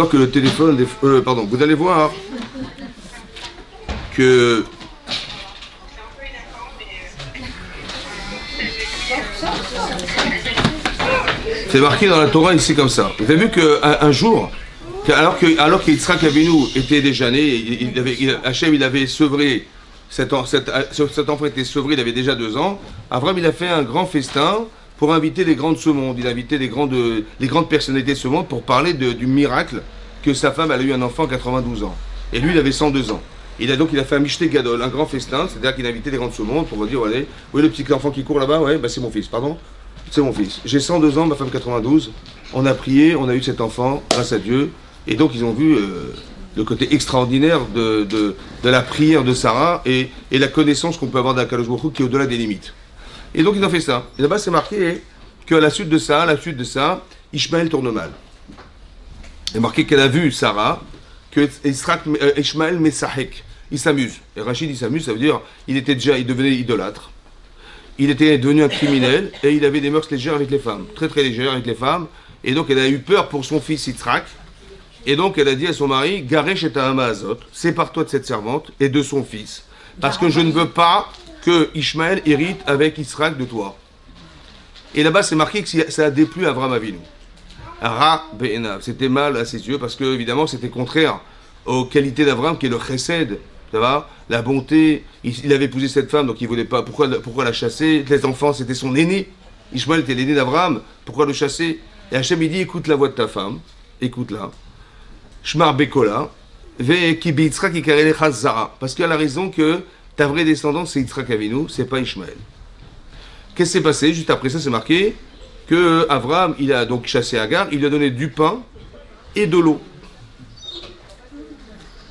que le téléphone, vous allez voir que c'est marqué dans la Torah ici comme ça. Vous avez vu qu'un jour, alors qu'Yitzhak Avinu était déjà né, Hachem il avait sevré, cet enfant était sevré, il avait déjà 2 ans, Abraham il a fait un grand festin pour inviter les grands de ce monde, il a invité les grandes personnalités de ce monde pour parler du miracle que sa femme elle a eu un enfant à 92 ans. Et lui il avait 102 ans. Il a fait un Mishté Gadol, un grand festin, c'est-à-dire qu'il a invité les grands de ce monde pour dire, allez, vous voyez le petit enfant qui court là-bas, ouais, bah c'est mon fils, pardon. C'est mon fils. J'ai 102 ans, ma femme 92. On a prié, on a eu cet enfant, grâce à Dieu. Et donc, ils ont vu le côté extraordinaire de la prière de Sarah et la connaissance qu'on peut avoir d'Akadosh Baruch Hu qui est au-delà des limites. Et donc, ils ont fait ça. Et là-bas, c'est marqué qu'à la suite de ça, Ishmaël tourne mal. Il est marqué qu'elle a vu Sarah, que Ishmaël Mesahek. Il s'amuse. Et Rachid, il s'amuse, ça veut dire il devenait idolâtre. Il était devenu un criminel et il avait des mœurs légères avec les femmes, très très légères avec les femmes. Et donc elle a eu peur pour son fils Yitzhak. Et donc elle a dit à son mari, Garesh et Ta'amazot, sépare-toi de cette servante et de son fils. Parce que je ne veux pas que Ishmaël hérite avec Yitzhak de toi. Et là-bas c'est marqué que ça a déplu à Avraham Avinu. Ra Be'enav, c'était mal à ses yeux parce que évidemment c'était contraire aux qualités d'Avraham qui est le chesed. Ça va? La bonté, il avait épousé cette femme, donc il ne voulait pas. Pourquoi la chasser? Les enfants, c'était son aîné. Ishmaël était l'aîné d'Abraham. Pourquoi le chasser? Et Hachem, il dit, écoute la voix de ta femme. Écoute-la. Shmar Bekola. Ve ki Yitzhak ikarelecha Zara. Parce qu'elle a raison que ta vraie descendante, c'est Yitzhak Avinu, c'est pas Ishmaël. Qu'est-ce qui s'est passé? Juste après ça, c'est marqué que Abraham, il a donc chassé Agar, il lui a donné du pain et de l'eau.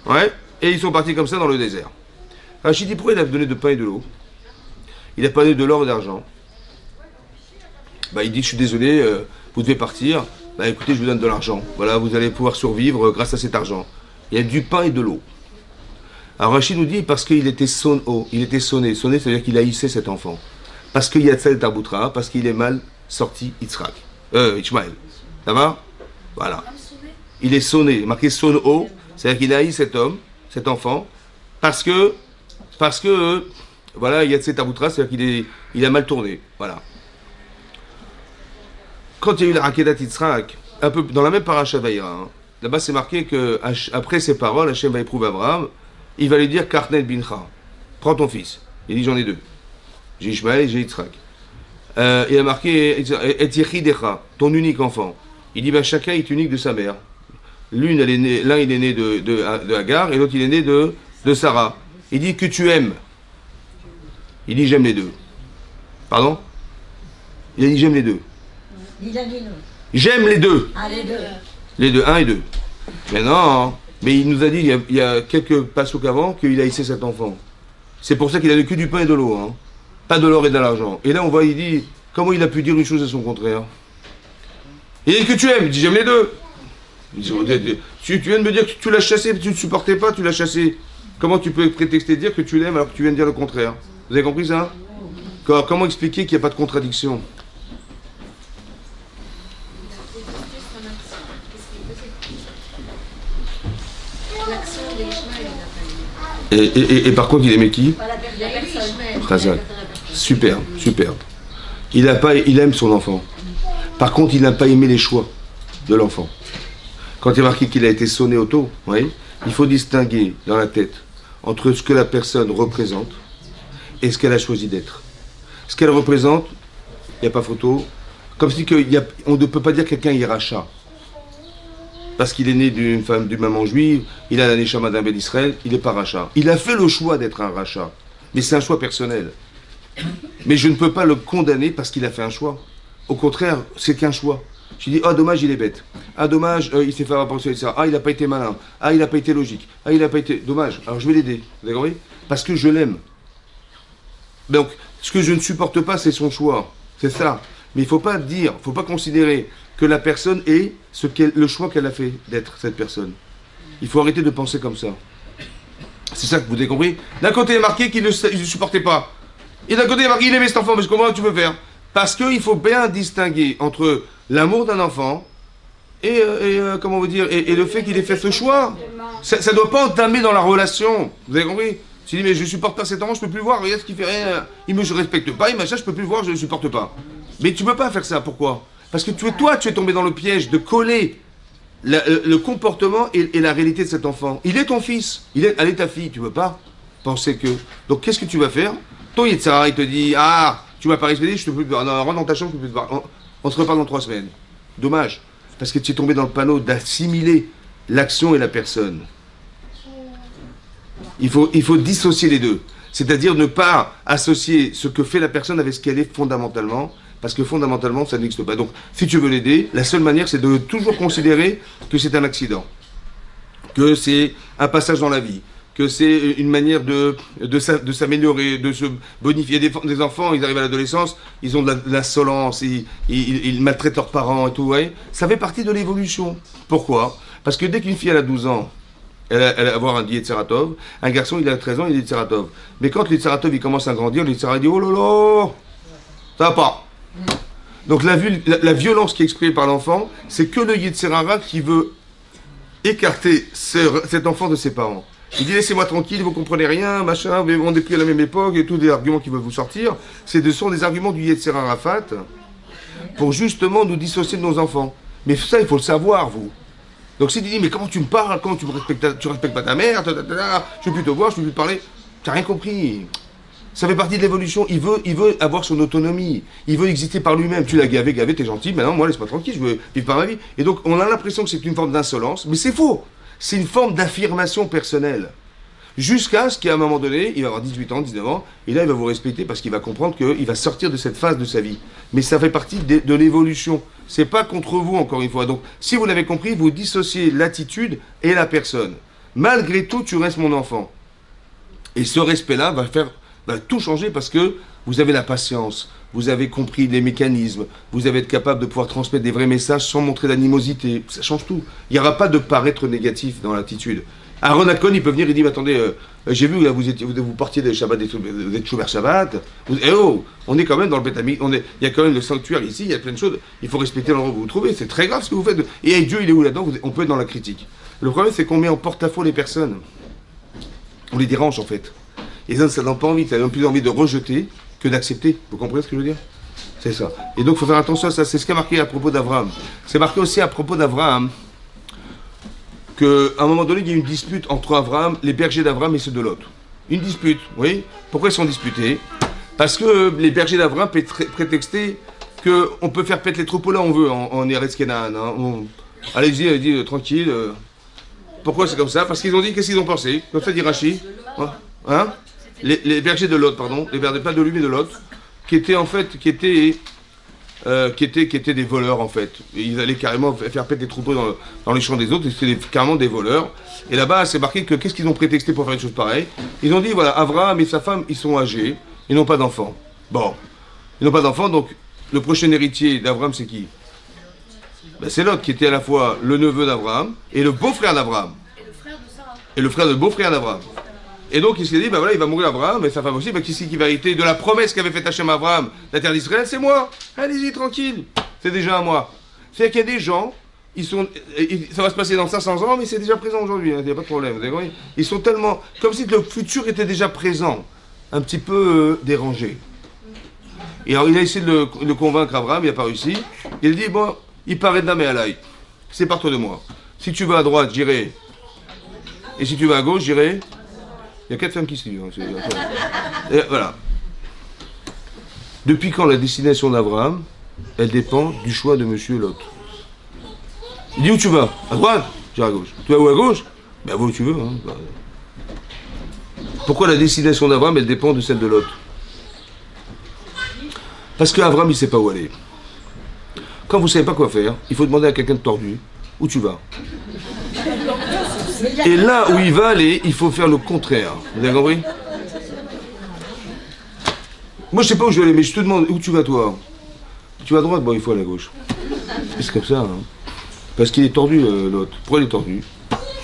Ouais? Et ils sont partis comme ça dans le désert. Rachid dit, pourquoi il a donné de pain et de l'eau? Il n'a pas donné de l'or et d'argent. Bah, il dit, je suis désolé, vous devez partir. Bah, écoutez, je vous donne de l'argent. Voilà, vous allez pouvoir survivre grâce à cet argent. Il y a du pain et de l'eau. Alors Rachid nous dit, parce qu'il était sonné. Il était sonné. Sonné, c'est-à-dire qu'il haïssait cet enfant. Parce qu'il y a Tzal Tarboutra, parce qu'il est mal sorti Ishmaël. Ça va? Voilà. Il est sonné. Marqué son-o, c'est-à-dire qu'il haït cet homme, cet enfant, parce que voilà, il y a de cet aboutra, c'est-à-dire qu'il a mal tourné, voilà. quand il y a eu la Rakedat Yitzhak, un peu dans la même paracha Vaïra, hein, là-bas c'est marqué que après ces paroles, Hachem va éprouver Abraham, il va lui dire Karnel bincha, prends ton fils. Il dit j'en ai deux. J'ai Ishmaël et j'ai Yitzhak. Il a marqué Et Yechidecha, ton unique enfant. Il dit chacun est unique de sa mère. L'un il est né de Hagar et l'autre il est né de Sarah. Il dit que tu aimes. Il dit j'aime les deux. Pardon? Il a dit j'aime les deux. Il a dit non. J'aime les deux. Ah, les deux. Les deux, un et deux. Mais non, mais il nous a dit il y a quelques passocs avant qu'il a haïssé cet enfant. C'est pour ça qu'il a le cul du pain et de l'eau, hein. Pas de l'or et de l'argent. Et là on voit, il dit, comment il a pu dire une chose à son contraire? Il dit que tu aimes, il dit j'aime les deux. Il dit, tu viens de me dire que tu l'as chassé, tu ne supportais pas, tu l'as chassé. Comment tu peux prétexter dire que tu l'aimes alors que tu viens de dire le contraire? Vous avez compris ça? Comment expliquer qu'il n'y a pas de contradiction? Et par contre, il aimait qui? Razak. Superbe, superbe. Il aime son enfant. Par contre, il n'a pas aimé les choix de l'enfant. Quand il est marqué qu'il a été sonné au taux, oui, il faut distinguer dans la tête entre ce que la personne représente et ce qu'elle a choisi d'être. Ce qu'elle représente, il n'y a pas photo. Comme si on ne peut pas dire que quelqu'un est rachat. Parce qu'il est né d'une femme, d'une maman juive, il a la neshama d'un bel Israël, il n'est pas rachat. Il a fait le choix d'être un rachat. Mais c'est un choix personnel. Mais je ne peux pas le condamner parce qu'il a fait un choix. Au contraire, c'est qu'un choix. Je dis, ah dommage, il est bête. Ah dommage, il s'est fait avoir penser ça. Ah, il n'a pas été malin. Ah, il n'a pas été logique. Ah, il n'a pas été... Dommage. Alors je vais l'aider. Vous avez compris? Parce que je l'aime. Donc, ce que je ne supporte pas, c'est son choix. C'est ça. Mais il ne faut pas dire, il ne faut pas considérer que la personne est le choix qu'elle a fait d'être, cette personne. Il faut arrêter de penser comme ça. C'est ça que vous avez compris? D'un côté, il est marqué qu'il ne supportait pas. Et d'un côté, il est marqué qu'il aimait cet enfant. Mais comment tu peux faire? Parce qu'il faut bien distinguer entre l'amour d'un enfant et comment vous dire, et le fait qu'il ait fait ce choix. Ça ne doit pas entamer dans la relation. Vous avez compris? Tu dis, mais je ne supporte pas cet enfant, je ne peux plus le voir. Regarde ce qu'il fait. Il ne me respecte pas, il machin, je ne peux plus le voir, je ne le supporte pas. Mais tu ne peux pas faire ça. Pourquoi? Parce que tu es tombé dans le piège de coller le comportement et la réalité de cet enfant. Il est ton fils, elle est ta fille, tu ne peux pas penser que... Donc qu'est-ce que tu vas faire? Ton Yetzirah, il te dit, ah, tu m'as pas respecté, je te peux plus... rentre dans ta chambre, je peux plus te voir. On se reparle dans 3 semaines. Dommage, parce que tu es tombé dans le panneau d'assimiler l'action et la personne. Il faut dissocier les deux. C'est-à-dire ne pas associer ce que fait la personne avec ce qu'elle est fondamentalement, parce que fondamentalement, ça n'existe pas. Donc, si tu veux l'aider, la seule manière, c'est de toujours considérer que c'est un accident, que c'est un passage dans la vie, que c'est une manière de s'améliorer, de se bonifier. Des enfants, ils arrivent à l'adolescence, ils ont de l'insolence, ils maltraitent leurs parents et tout, ouais. Ça fait partie de l'évolution. Pourquoi? Parce que dès qu'une fille elle a 12 ans, elle va avoir un Yetzeratov, un garçon il a 13 ans, il est Yetzeratov. Mais quand le Yetzeratov il commence à grandir, le Yetzeratov dit oh là là, ça va pas. Donc la violence qui est exprimée par l'enfant, c'est que le Yetzirara qui veut écarter cet enfant de ses parents. Il dit laissez-moi tranquille, vous comprenez rien, machin, on n'est plus à la même époque, et tous les arguments qui veulent vous sortir, ce sont des arguments du Yetzirara Fat pour justement nous dissocier de nos enfants. Mais ça, il faut le savoir, vous. Donc si tu dis mais comment tu me parles, comment tu respectes pas ta mère, je ne veux plus te voir, je ne veux plus te parler, tu n'as rien compris. Ça fait partie de l'évolution. Il veut avoir son autonomie. Il veut exister par lui-même. Tu l'as gavé, t'es gentil. Maintenant, moi, laisse-moi tranquille. Je veux vivre par ma vie. Et donc, on a l'impression que c'est une forme d'insolence, mais c'est faux. C'est une forme d'affirmation personnelle. Jusqu'à ce qu'à un moment donné, il va avoir 18 ans, 19 ans, et là, il va vous respecter parce qu'il va comprendre qu'il va sortir de cette phase de sa vie. Mais ça fait partie de l'évolution. C'est pas contre vous, encore une fois. Donc, si vous l'avez compris, vous dissociez l'attitude et la personne. Malgré tout, tu restes mon enfant. Et ce respect-là va tout changer parce que vous avez la patience, vous avez compris les mécanismes, vous allez être capable de pouvoir transmettre des vrais messages sans montrer d'animosité. Ça change tout. Il n'y aura pas de paraître négatif dans l'attitude. Aaron Akon, il peut venir et dire attendez, j'ai vu là, vous portiez des Shabbat, vous êtes Shomer Shabbat. On est quand même dans le Bétamik, il y a quand même le sanctuaire ici, il y a plein de choses. Il faut respecter l'endroit où vous vous trouvez. C'est très grave ce que vous faites. Et Dieu, il est où là-dedans? On peut être dans la critique. Le problème, c'est qu'on met en porte-à-faux les personnes. On les dérange en fait. Et ça n'a pas envie, ça n'a plus envie de rejeter que d'accepter. Vous comprenez ce que je veux dire? C'est ça. Et donc, il faut faire attention à ça. C'est ce qui a marqué à propos d'Abraham. C'est marqué aussi à propos d'Abraham qu'à un moment donné, il y a une dispute entre Abraham, les bergers d'Abraham et ceux de Lot. Une dispute, oui. Pourquoi ils sont disputés? Parce que les bergers d'Abraham prétextaient qu'on peut faire pète les troupeaux là où on veut, en Eretz Kenaan. Hein. Allez-y, allez-y, tranquille. Pourquoi c'est comme ça? Parce qu'ils ont dit, qu'est-ce qu'ils ont pensé? Comme ça dit Rachi. Hein? Les bergers de Lot, pardon. Les bergers, pas de lui, mais de Lot. Qui étaient en fait, qui étaient des voleurs en fait. Et ils allaient carrément faire pète des troupeaux dans les champs des autres, et c'était carrément des voleurs. Et là-bas, c'est marqué que qu'est-ce qu'ils ont prétexté pour faire une chose pareille? Ils ont dit, voilà, Abraham et sa femme, ils sont âgés, ils n'ont pas d'enfants. Bon, ils n'ont pas d'enfants, donc le prochain héritier d'Abraham, c'est qui? Ben, c'est Lot, qui était à la fois le neveu d'Abraham et le beau-frère d'Abraham. Et le frère de Sarah. Et le frère de beau-frère d'Abraham. Et donc il s'est dit, ben voilà, il va mourir Abraham, et sa femme aussi, ben qui c'est qui va hériter de la promesse qu'avait faite Hachem à Abraham, la terre d'Israël? C'est moi. Allez-y, tranquille. C'est déjà à moi. C'est-à-dire qu'il y a des gens, ça va se passer dans 500 ans, mais c'est déjà présent aujourd'hui, il n'y a pas de problème. Vous avez compris? Ils sont tellement, comme si le futur était déjà présent, un petit peu dérangé. Et alors il a essayé de le convaincre Abraham, il n'a pas réussi. Il dit, bon, il paraît de la Méalaï, sépare-toi de moi. Si tu vas à droite, j'irai. Et si tu vas à gauche, j'irai. Il y a 4 femmes qui suivent. Hein, et voilà. Depuis quand la destination d'Abraham, elle dépend du choix de Monsieur Lot. Il dit où tu vas? À droite? J'irai à gauche. Tu vas où à gauche? Ben où tu veux. Hein. Pourquoi la destination d'Abraham, elle dépend de celle de Lot? Parce qu'Abraham, il ne sait pas où aller. Quand vous ne savez pas quoi faire, il faut demander à quelqu'un de tordu où tu vas. Et là où il va aller, il faut faire le contraire. Vous avez compris? Moi, je sais pas où je vais aller, mais je te demande où tu vas, toi? Tu vas à droite? Bon, il faut aller à gauche. C'est comme ça. Hein. Parce qu'il est tordu, l'autre. Pourquoi il est tordu?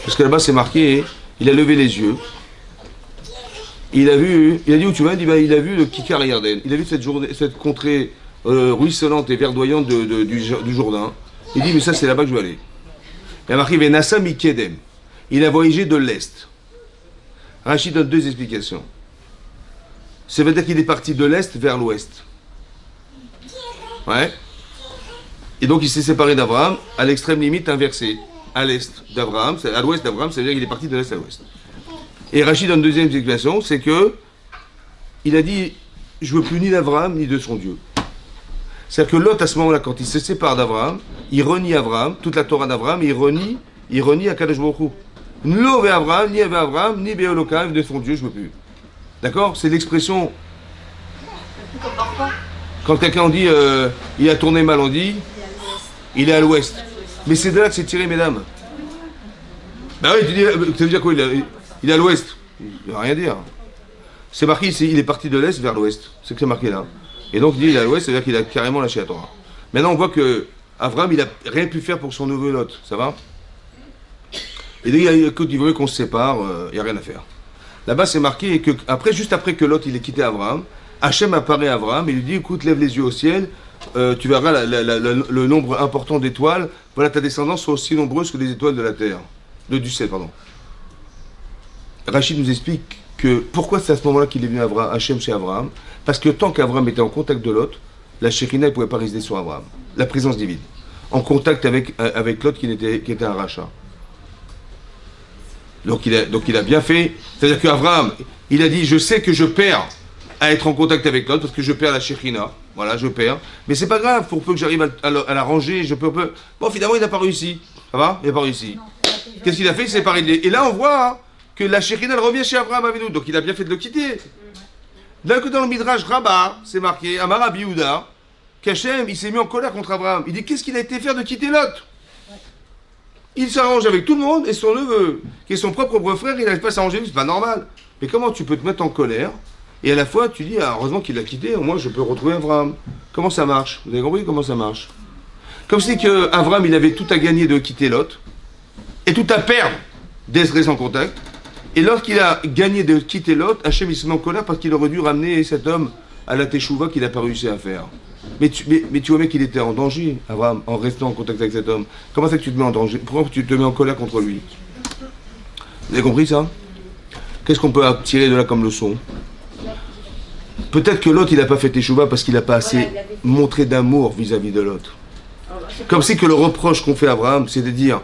Parce que là-bas, c'est marqué, il a levé les yeux. Il a dit où tu vas? Il a vu le Kikar Yarden. Il a vu cette contrée ruisselante et verdoyante du Jourdain. Il dit, mais ça, c'est là-bas que je vais aller. Il a marqué Venassa Mikedem. Il a voyagé de l'Est. Rachid donne 2 explications. Ça veut dire qu'il est parti de l'Est vers l'Ouest. Ouais. Et donc il s'est séparé d'Abraham à l'extrême limite inversée. À l'Est d'Abraham, à l'Ouest d'Abraham, ça veut dire qu'il est parti de l'Est à l'Ouest. Et Rachid donne 2e explication, c'est que il a dit, je veux plus ni d'Abraham ni de son Dieu. C'est-à-dire que Lot, à ce moment-là, quand il se sépare d'Abraham, il renie Abraham, toute la Torah d'Abraham, et il renie Akadosh Baruch Hu. Lo ve Abraham, ni ve Abraham, ni Beolokav de son Dieu, je ne veux plus. D'accord? C'est l'expression. Quand quelqu'un dit il a tourné mal, on dit il est à l'ouest. Mais c'est de là que c'est tiré, mesdames. Ben oui, tu dis, ça veut dire quoi? Il est à l'ouest. Il ne va rien dire. C'est marqué ici, il est parti de l'est vers l'ouest. C'est que c'est marqué là. Et donc il dit il est à l'ouest, c'est-à-dire qu'il a carrément lâché la Torah. Maintenant on voit que Abraham, il n'a rien pu faire pour son neveu Lot. Ça va? Et donc, écoute, il veut qu'on se sépare, il n'y a rien à faire. Là-bas, c'est marqué que juste après que Lot il ait quitté Abraham, Hachem apparaît à Abraham et lui dit, écoute, lève les yeux au ciel, tu verras le nombre important d'étoiles, voilà, ta descendance soit aussi nombreuse que les étoiles de la terre, du ciel, pardon. Rachid nous explique que pourquoi c'est à ce moment-là qu'il est venu Hachem chez Abraham, parce que tant qu'Abraham était en contact de Lot, la Shekhina ne pouvait pas résider sur Abraham, la présence divine, en contact avec Lot qui était un rachat. Donc il a bien fait. C'est-à-dire qu'Abraham, il a dit, je sais que je perds à être en contact avec l'autre parce que je perds la Shekhina. Voilà, je perds. Mais c'est pas grave, pour peu que j'arrive à la ranger, je peux. Bon, finalement, il n'a pas réussi. Ça va? Il n'a pas réussi. Qu'est-ce qu'il a fait? Il s'est séparé de lui. Et là, on voit hein, que la Shekhina, elle revient chez Abraham avec nous. Donc il a bien fait de le quitter. D'un côté, dans le Midrash Rabbah, c'est marqué, Amar Rabbi Yehuda, qu'Hachem, il s'est mis en colère contre Abraham. Il dit, qu'est-ce qu'il a été faire de quitter Lot? Il s'arrange avec tout le monde et son neveu, qui est son propre frère, il n'arrive pas à s'arranger, c'est pas normal. Mais comment tu peux te mettre en colère et à la fois tu dis, ah, heureusement qu'il l'a quitté, au moins je peux retrouver Abraham. Comment ça marche? Vous avez compris comment ça marche? Comme si que Abraham, il avait tout à gagner de quitter Lot et tout à perdre d'être resté en contact. Et lorsqu'il a gagné de quitter Lot, Hachem il se met en colère parce qu'il aurait dû ramener cet homme à la teshuva qu'il n'a pas réussi à faire. Mais tu vois bien qu'il était en danger, Abraham, en restant en contact avec cet homme. Comment c'est que tu te mets en danger? Pourquoi tu te mets en colère contre lui? Vous avez compris ça? Qu'est-ce qu'on peut tirer de là comme leçon? Peut-être que l'autre, il n'a pas fait teshuva parce qu'il n'a pas assez montré d'amour vis-à-vis de l'autre. Comme si que le reproche qu'on fait à Abraham, c'est de dire,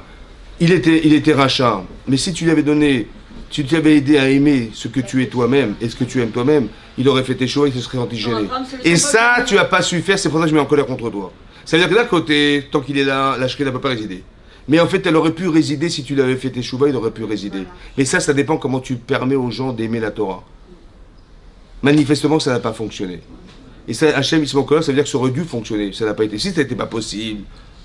il était rachat, mais si tu lui avais donné, si tu l'avais aidé à aimer ce que tu es toi-même et ce que tu aimes toi-même, il aurait fait teshuva, il se serait antigéné. Et ça, tu n'as pas su faire, c'est pour ça que je mets en colère contre toi. Ça veut dire que d'un côté, tant qu'il est là, la Shekhinah ne peut pas résider. Mais en fait, elle aurait pu résider si tu l'avais fait teshuva, il aurait pu résider. Mais ça dépend comment tu permets aux gens d'aimer la Torah. Manifestement, ça n'a pas fonctionné. Et ça, Hachem, il se met en colère, ça veut dire que ça aurait dû fonctionner. Ça n'a pas été. Si ça n'était pas possible,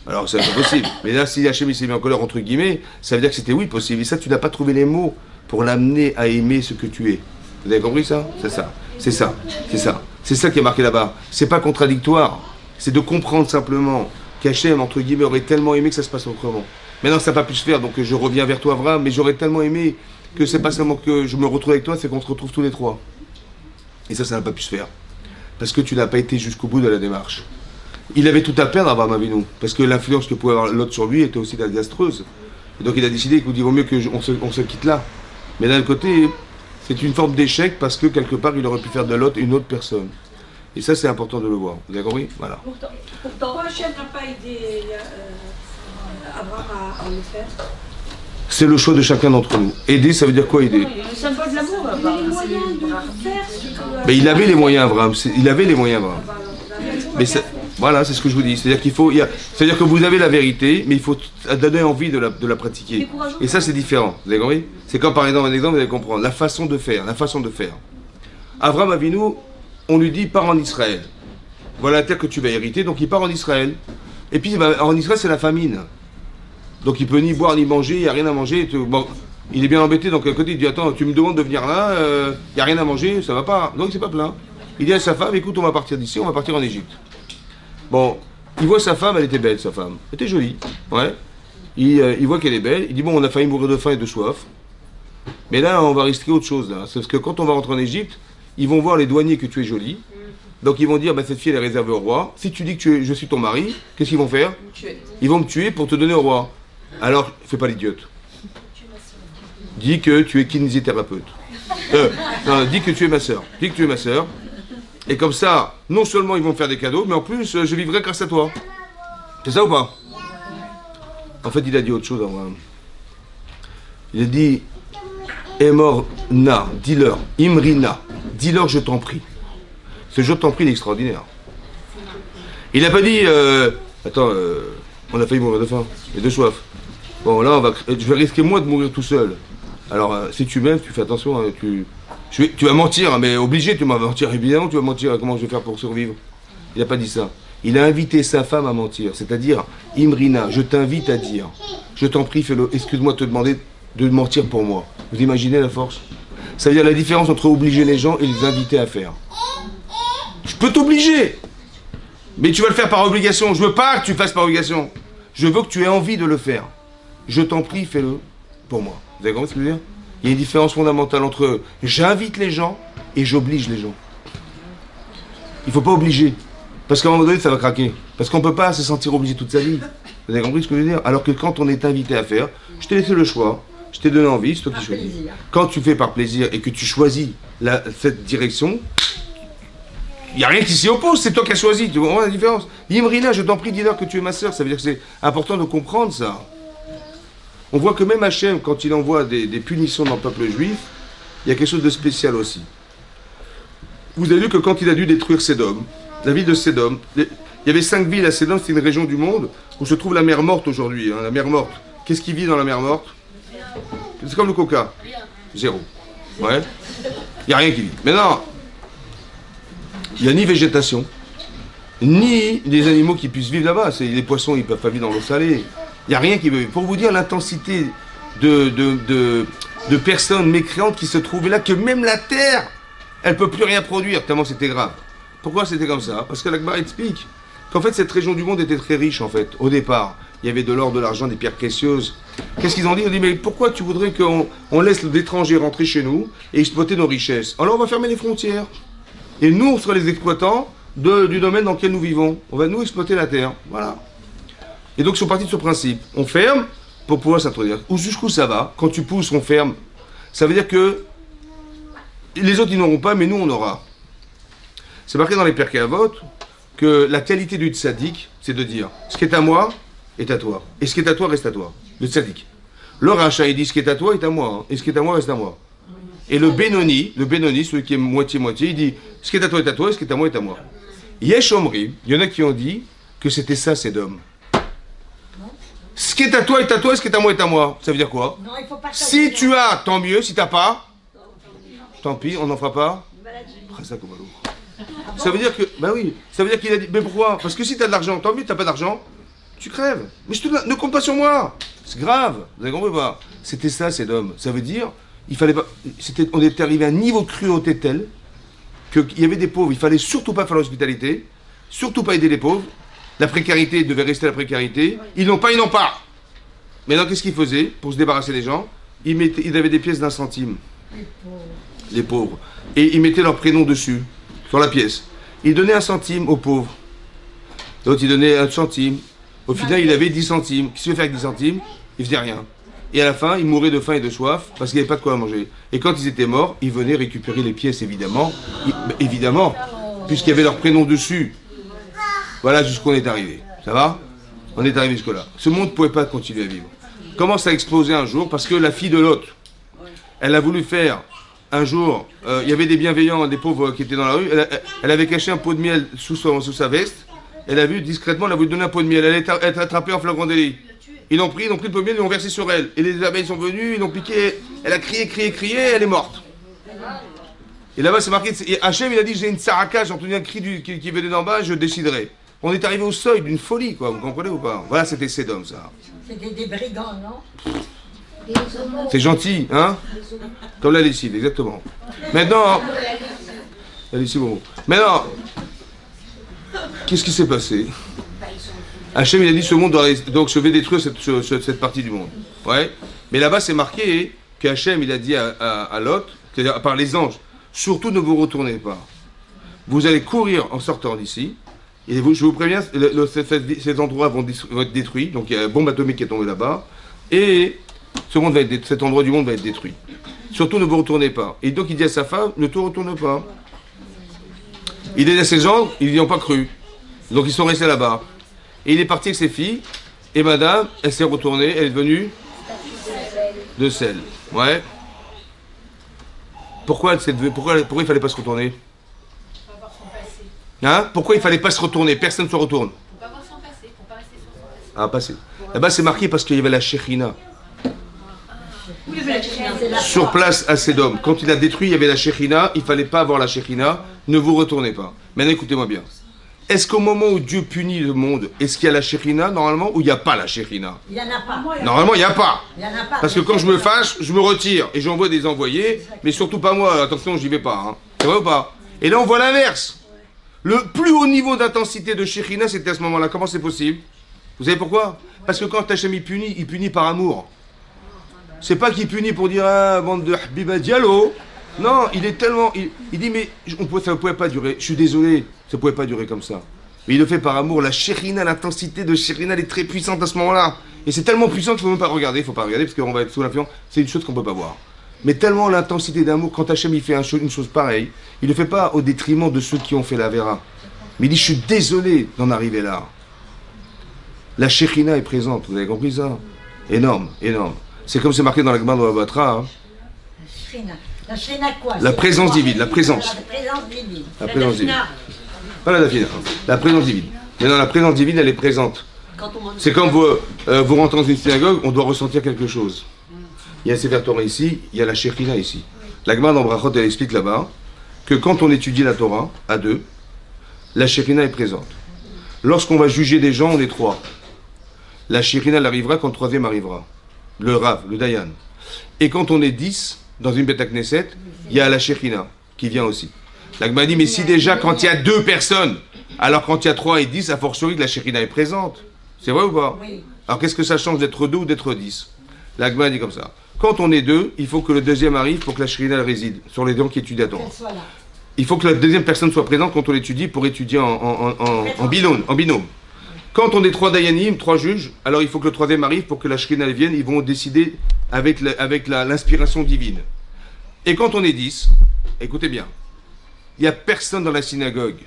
alors c'est pas possible. Mais là, si Hachem, il s'est mis en colère, entre guillemets, ça veut dire que c'était oui possible. Et ça, tu n'as pas trouvé les mots pour l'amener à aimer ce que tu es. Vous avez compris ça? C'est ça. C'est ça. C'est ça. C'est ça qui est marqué là-bas. C'est pas contradictoire. C'est de comprendre simplement qu'Hachem, entre guillemets, aurait tellement aimé que ça se passe autrement. Maintenant, ça n'a pas pu se faire, donc je reviens vers toi, Abraham, mais j'aurais tellement aimé que c'est pas seulement que je me retrouve avec toi, c'est qu'on se retrouve tous les trois. Et ça n'a pas pu se faire. Parce que tu n'as pas été jusqu'au bout de la démarche. Il avait tout à perdre, Abraham Avinu, parce que l'influence que pouvait avoir l'autre sur lui était aussi désastreuse. Et donc il a décidé qu'il vaut mieux qu'on se quitte là. Mais d'un côté, c'est une forme d'échec parce que quelque part, il aurait pu faire de l'autre une autre personne. Et ça, c'est important de le voir. Vous avez compris? Voilà. Pourquoi Hachem n'a pas aidé Abraham à le faire? C'est le choix de chacun d'entre nous. Aider, ça veut dire quoi aider? Le symbole de l'amour. Il a les moyens de faire ce que... Mais il avait les moyens, Abraham. Il avait les moyens, Abraham. Mais voilà, c'est ce que je vous dis. C'est-à-dire qu'il faut, c'est-à-dire que vous avez la vérité, mais il faut donner envie de la pratiquer. Et ça, c'est différent. Vous avez compris? C'est comme par exemple un exemple, vous allez comprendre. La façon de faire. Abraham Avinu, on lui dit pars en Israël. Voilà la terre que tu vas hériter, donc il part en Israël. Et puis en Israël, c'est la famine. Donc il peut ni boire ni manger, il n'y a rien à manger. Bon, il est bien embêté, donc à côté il dit attends, tu me demandes de venir là, il n'y a rien à manger, ça va pas. Donc il s'est pas plaint. Il dit à sa femme, écoute, on va partir d'ici, on va partir en Égypte. Bon, il voit sa femme, elle était belle, sa femme. Elle était jolie. Ouais. Il voit qu'elle est belle, il dit bon, on a failli mourir de faim et de soif. Mais là, on va risquer autre chose. Là. C'est parce que quand on va rentrer en Égypte, ils vont voir les douaniers que tu es jolie. Donc ils vont dire, bah, cette fille elle est réservée au roi. Si tu dis que je suis ton mari, qu'est-ce qu'ils vont faire? Ils vont me tuer pour te donner au roi. Alors, fais pas l'idiote. Dis que tu es kinésithérapeute. Non, dis que tu es ma sœur. Dis que tu es ma sœur. Et comme ça, non seulement ils vont me faire des cadeaux, mais en plus, je vivrai grâce à toi. C'est ça ou pas? En fait, il a dit autre chose, Abraham. Il a dit, Emor na, dis-leur, Imrina, dis-leur je t'en prie. Ce je t'en prie, il est extraordinaire. Il n'a pas dit, attends, on a failli mourir de faim et de soif. Bon, là, je vais risquer moi de mourir tout seul. Alors, si tu m'aimes, tu fais attention, hein, tu vas mentir, hein, mais obligé, tu vas mentir, évidemment, tu vas mentir, comment je vais faire pour survivre? Il n'a pas dit ça. Il a invité sa femme à mentir, c'est-à-dire, Imrina, je t'invite à dire, je t'en prie, fais-le, excuse-moi de te demander de mentir pour moi. Vous imaginez la force? Ça veut dire la différence entre obliger les gens et les inviter à faire. Je peux t'obliger, mais tu vas le faire par obligation. Je veux pas que tu fasses par obligation. Je veux que tu aies envie de le faire. Je t'en prie, fais-le pour moi. Vous avez compris ce que je veux dire? Il y a une différence fondamentale entre j'invite les gens et j'oblige les gens. Il ne faut pas obliger. Parce qu'à un moment donné, ça va craquer. Parce qu'on ne peut pas se sentir obligé toute sa vie. Vous avez compris ce que je veux dire? Alors que quand on est invité à faire, je t'ai laissé le choix, je t'ai donné envie, c'est toi qui choisis. Quand tu fais par plaisir et que tu choisis cette direction, il n'y a rien qui s'y oppose, c'est toi qui as choisi. Tu vois la différence? Imrina, je t'en prie, dis-leur que tu es ma sœur. Ça veut dire que c'est important de comprendre ça. On voit que même Hachem, quand il envoie des punitions dans le peuple juif, il y a quelque chose de spécial aussi. Vous avez vu que quand il a dû détruire Sédom, la ville de Sédom, il y avait 5 villes à Sédom, c'est une région du monde où se trouve la mer morte aujourd'hui. Hein, la mer morte. Qu'est-ce qui vit dans la mer morte? C'est comme le coca. Zéro. Ouais. Il n'y a rien qui vit. Maintenant, il n'y a ni végétation, ni des animaux qui puissent vivre là-bas. Les poissons, ils ne peuvent pas vivre dans l'eau salée. Il n'y a rien qui veut. Pour vous dire l'intensité de personnes mécréantes qui se trouvaient là, que même la terre, elle ne peut plus rien produire, tellement c'était grave. Pourquoi c'était comme ça? Parce que l'Akbar explique qu'en fait cette région du monde était très riche en fait, au départ. Il y avait de l'or, de l'argent, des pierres précieuses. Qu'est-ce qu'ils ont dit? Ils ont dit, mais pourquoi tu voudrais qu'on laisse l'étranger rentrer chez nous et exploiter nos richesses? Alors on va fermer les frontières. Et nous, on sera les exploitants du domaine dans lequel nous vivons. On va nous exploiter la terre. Voilà. Et donc ils sont partis de ce principe. On ferme pour pouvoir s'introduire. Ou jusqu'où ça va? Quand tu pousses, on ferme. Ça veut dire que les autres, ils n'auront pas, mais nous, on aura. C'est marqué dans les Pirkei Avot que la qualité du tzaddik, c'est de dire ce qui est à moi est à toi. Et ce qui est à toi reste à toi. Le tzaddik. Le rachat, il dit ce qui est à toi est à moi. Hein, et ce qui est à moi reste à moi. Et le Benoni, celui qui est moitié-moitié, il dit ce qui est à toi est à toi et ce qui est à moi est à moi. Yesh Omri, il y en a qui ont dit que c'était ça, c'est d'homme. Ce qui est à toi est à toi et ce qui est à moi est à moi. Ça veut dire quoi? Non, il faut pas Si tu as, tant mieux. Si tu n'as pas, tant pis, on n'en fera pas. Ça veut dire que, bah oui, ça veut dire qu'il a dit, mais pourquoi? Parce que si tu as de l'argent, tant mieux, tu n'as pas d'argent, tu crèves. Mais ne compte pas sur moi. C'est grave, vous avez compris pas? C'était ça, c'est d'homme. Ça veut dire, il fallait pas, on était arrivé à un niveau de cruauté tel qu'il y avait des pauvres, il fallait surtout pas faire l'hospitalité, surtout pas aider les pauvres. La précarité devait rester la précarité. Ils n'ont pas, ils n'ont pas. Maintenant, qu'est-ce qu'ils faisaient pour se débarrasser des gens? Ils avaient des pièces d'1 centime. Les pauvres. Et ils mettaient leur prénom dessus, sur la pièce. Ils donnaient 1 centime aux pauvres. L'autre, il donnait 1 centime. Au final, il avait 10 centimes. Qu'est-ce qu'il veut faire avec 10 centimes? Il faisait rien. Et à la fin, ils mouraient de faim et de soif parce qu'il n'y avait pas de quoi manger. Et quand ils étaient morts, ils venaient récupérer les pièces, évidemment. Évidemment, puisqu'il y avait leur prénom dessus. Voilà jusqu'où on est arrivé. Ça va? On est arrivé jusque-là. Ce monde ne pouvait pas continuer à vivre. Commence à exploser un jour parce que la fille de Lot, elle a voulu faire un jour, il y avait des bienveillants, des pauvres qui étaient dans la rue, elle avait caché un pot de miel sous sa veste, elle a vu discrètement, elle a voulu donner un pot de miel, elle a été attrapée en flagrant délit. Ils l'ont pris le pot de miel, ils l'ont versé sur elle. Et les abeilles sont venues, ils l'ont piqué, elle a crié, elle est morte. Et là-bas c'est marqué, et Hachem il a dit j'ai une saraka, j'ai entendu un cri qui venait d'en bas, je déciderai. On est arrivé au seuil d'une folie, quoi, vous comprenez ou pas? Voilà, c'était Sédom, ça. C'était des brigands, non? C'est gentil, hein? Comme la lessive, exactement. Maintenant, la lessive au mot. Maintenant, qu'est-ce qui s'est passé? Hachem, il a dit ce monde doit... Donc je vais détruire cette partie du monde. Ouais. Mais là-bas, c'est marqué que Hachem, il a dit à Lot, c'est-à-dire par les anges, surtout ne vous retournez pas. Vous allez courir en sortant d'ici. Et je vous préviens, ces endroits vont être détruits. Donc il y a une bombe atomique qui est tombée là-bas. Et cet endroit du monde va être détruit. Surtout ne vous retournez pas. Et donc il dit à sa femme, ne te retourne pas. Il dit à ses gens, ils n'y ont pas cru. Donc ils sont restés là-bas. Et il est parti avec ses filles. Et madame, elle s'est retournée, elle est devenue de sel. Ouais. Pourquoi il fallait pas se retourner? Hein? Pourquoi il fallait pas se retourner? Personne ne se retourne. Pour pas voir son passé, pour pas rester sur son passé. Ah, passé. Là-bas, c'est marqué parce qu'il y avait la Shekhinah. Sur place à Sédom. Quand il a détruit, il y avait la Shekhinah. Il ne fallait pas avoir la Shekhinah. Ne vous retournez pas. Maintenant, écoutez-moi bien. Est-ce qu'au moment où Dieu punit le monde, est-ce qu'il y a la Shekhinah normalement ou il n'y a pas la Shekhinah? Il n'y en a pas. Normalement, il n'y a pas. Il y en a pas. Parce que quand je me fâche, je me retire et j'envoie des envoyés. Mais surtout pas moi. Attention, j'y vais pas. Hein. C'est vrai ou pas? Et là, on voit l'inverse. Le plus haut niveau d'intensité de Shekhinah, c'était à ce moment-là. Comment c'est possible? Vous savez pourquoi? Parce que quand Hachem il punit par amour. C'est pas qu'il punit pour dire ah, bande de Habiba Diallo. Non, il est tellement. Il dit mais ça ne pouvait pas durer. Je suis désolé, ça ne pouvait pas durer comme ça. Mais il le fait par amour. La Shekhinah, l'intensité de Shekhinah, elle est très puissante à ce moment-là. Et c'est tellement puissant qu'il ne faut même pas regarder. Il ne faut pas regarder parce qu'on va être sous l'influence. C'est une chose qu'on ne peut pas voir. Mais tellement l'intensité d'amour, quand Hachem il fait une chose pareille, il ne le fait pas au détriment de ceux qui ont fait la Vera. Mais il dit, je suis désolé d'en arriver là. La Shekhinah est présente, vous avez compris ça? Énorme, énorme. C'est comme c'est marqué dans la Gemara de Batra. Hein. La Shekhinah quoi? La présence divine, la présence. La présence divine. La présence divine. Pas la Dafina, la présence divine. Maintenant, la présence divine, elle est présente. C'est comme vous rentrez dans une synagogue, on doit ressentir quelque chose. Il y a un Sefer Torah ici, il y a la Shekhinah ici. La Gemara dans Brachot, elle explique là-bas que quand on étudie la Torah à deux, la Shekhinah est présente. Lorsqu'on va juger des gens, on est trois. La Shekhinah elle arrivera quand le troisième arrivera. Le Rav, le Dayan. Et quand on est 10, dans une Beth Knesset, il y a la Shekhinah qui vient aussi. La Gemara dit, mais si déjà quand il y a 2 personnes, alors quand il y a 3 et 10, a fortiori que la Shekhinah est présente. C'est vrai ou pas? Oui. Alors qu'est-ce que ça change d'être 2 ou d'être 10? La Gemara dit comme ça. Quand on est 2, il faut que le deuxième arrive pour que la Shekhinah réside sur les gens qui étudient la Torah. Il faut que la deuxième personne soit présente quand on étudie pour étudier en binôme. Quand on est 3 dayanim, 3 juges, alors il faut que le troisième arrive pour que la Shekhinah vienne, ils vont décider avec l'inspiration divine. Et quand on est 10, écoutez bien, il n'y a personne dans la synagogue.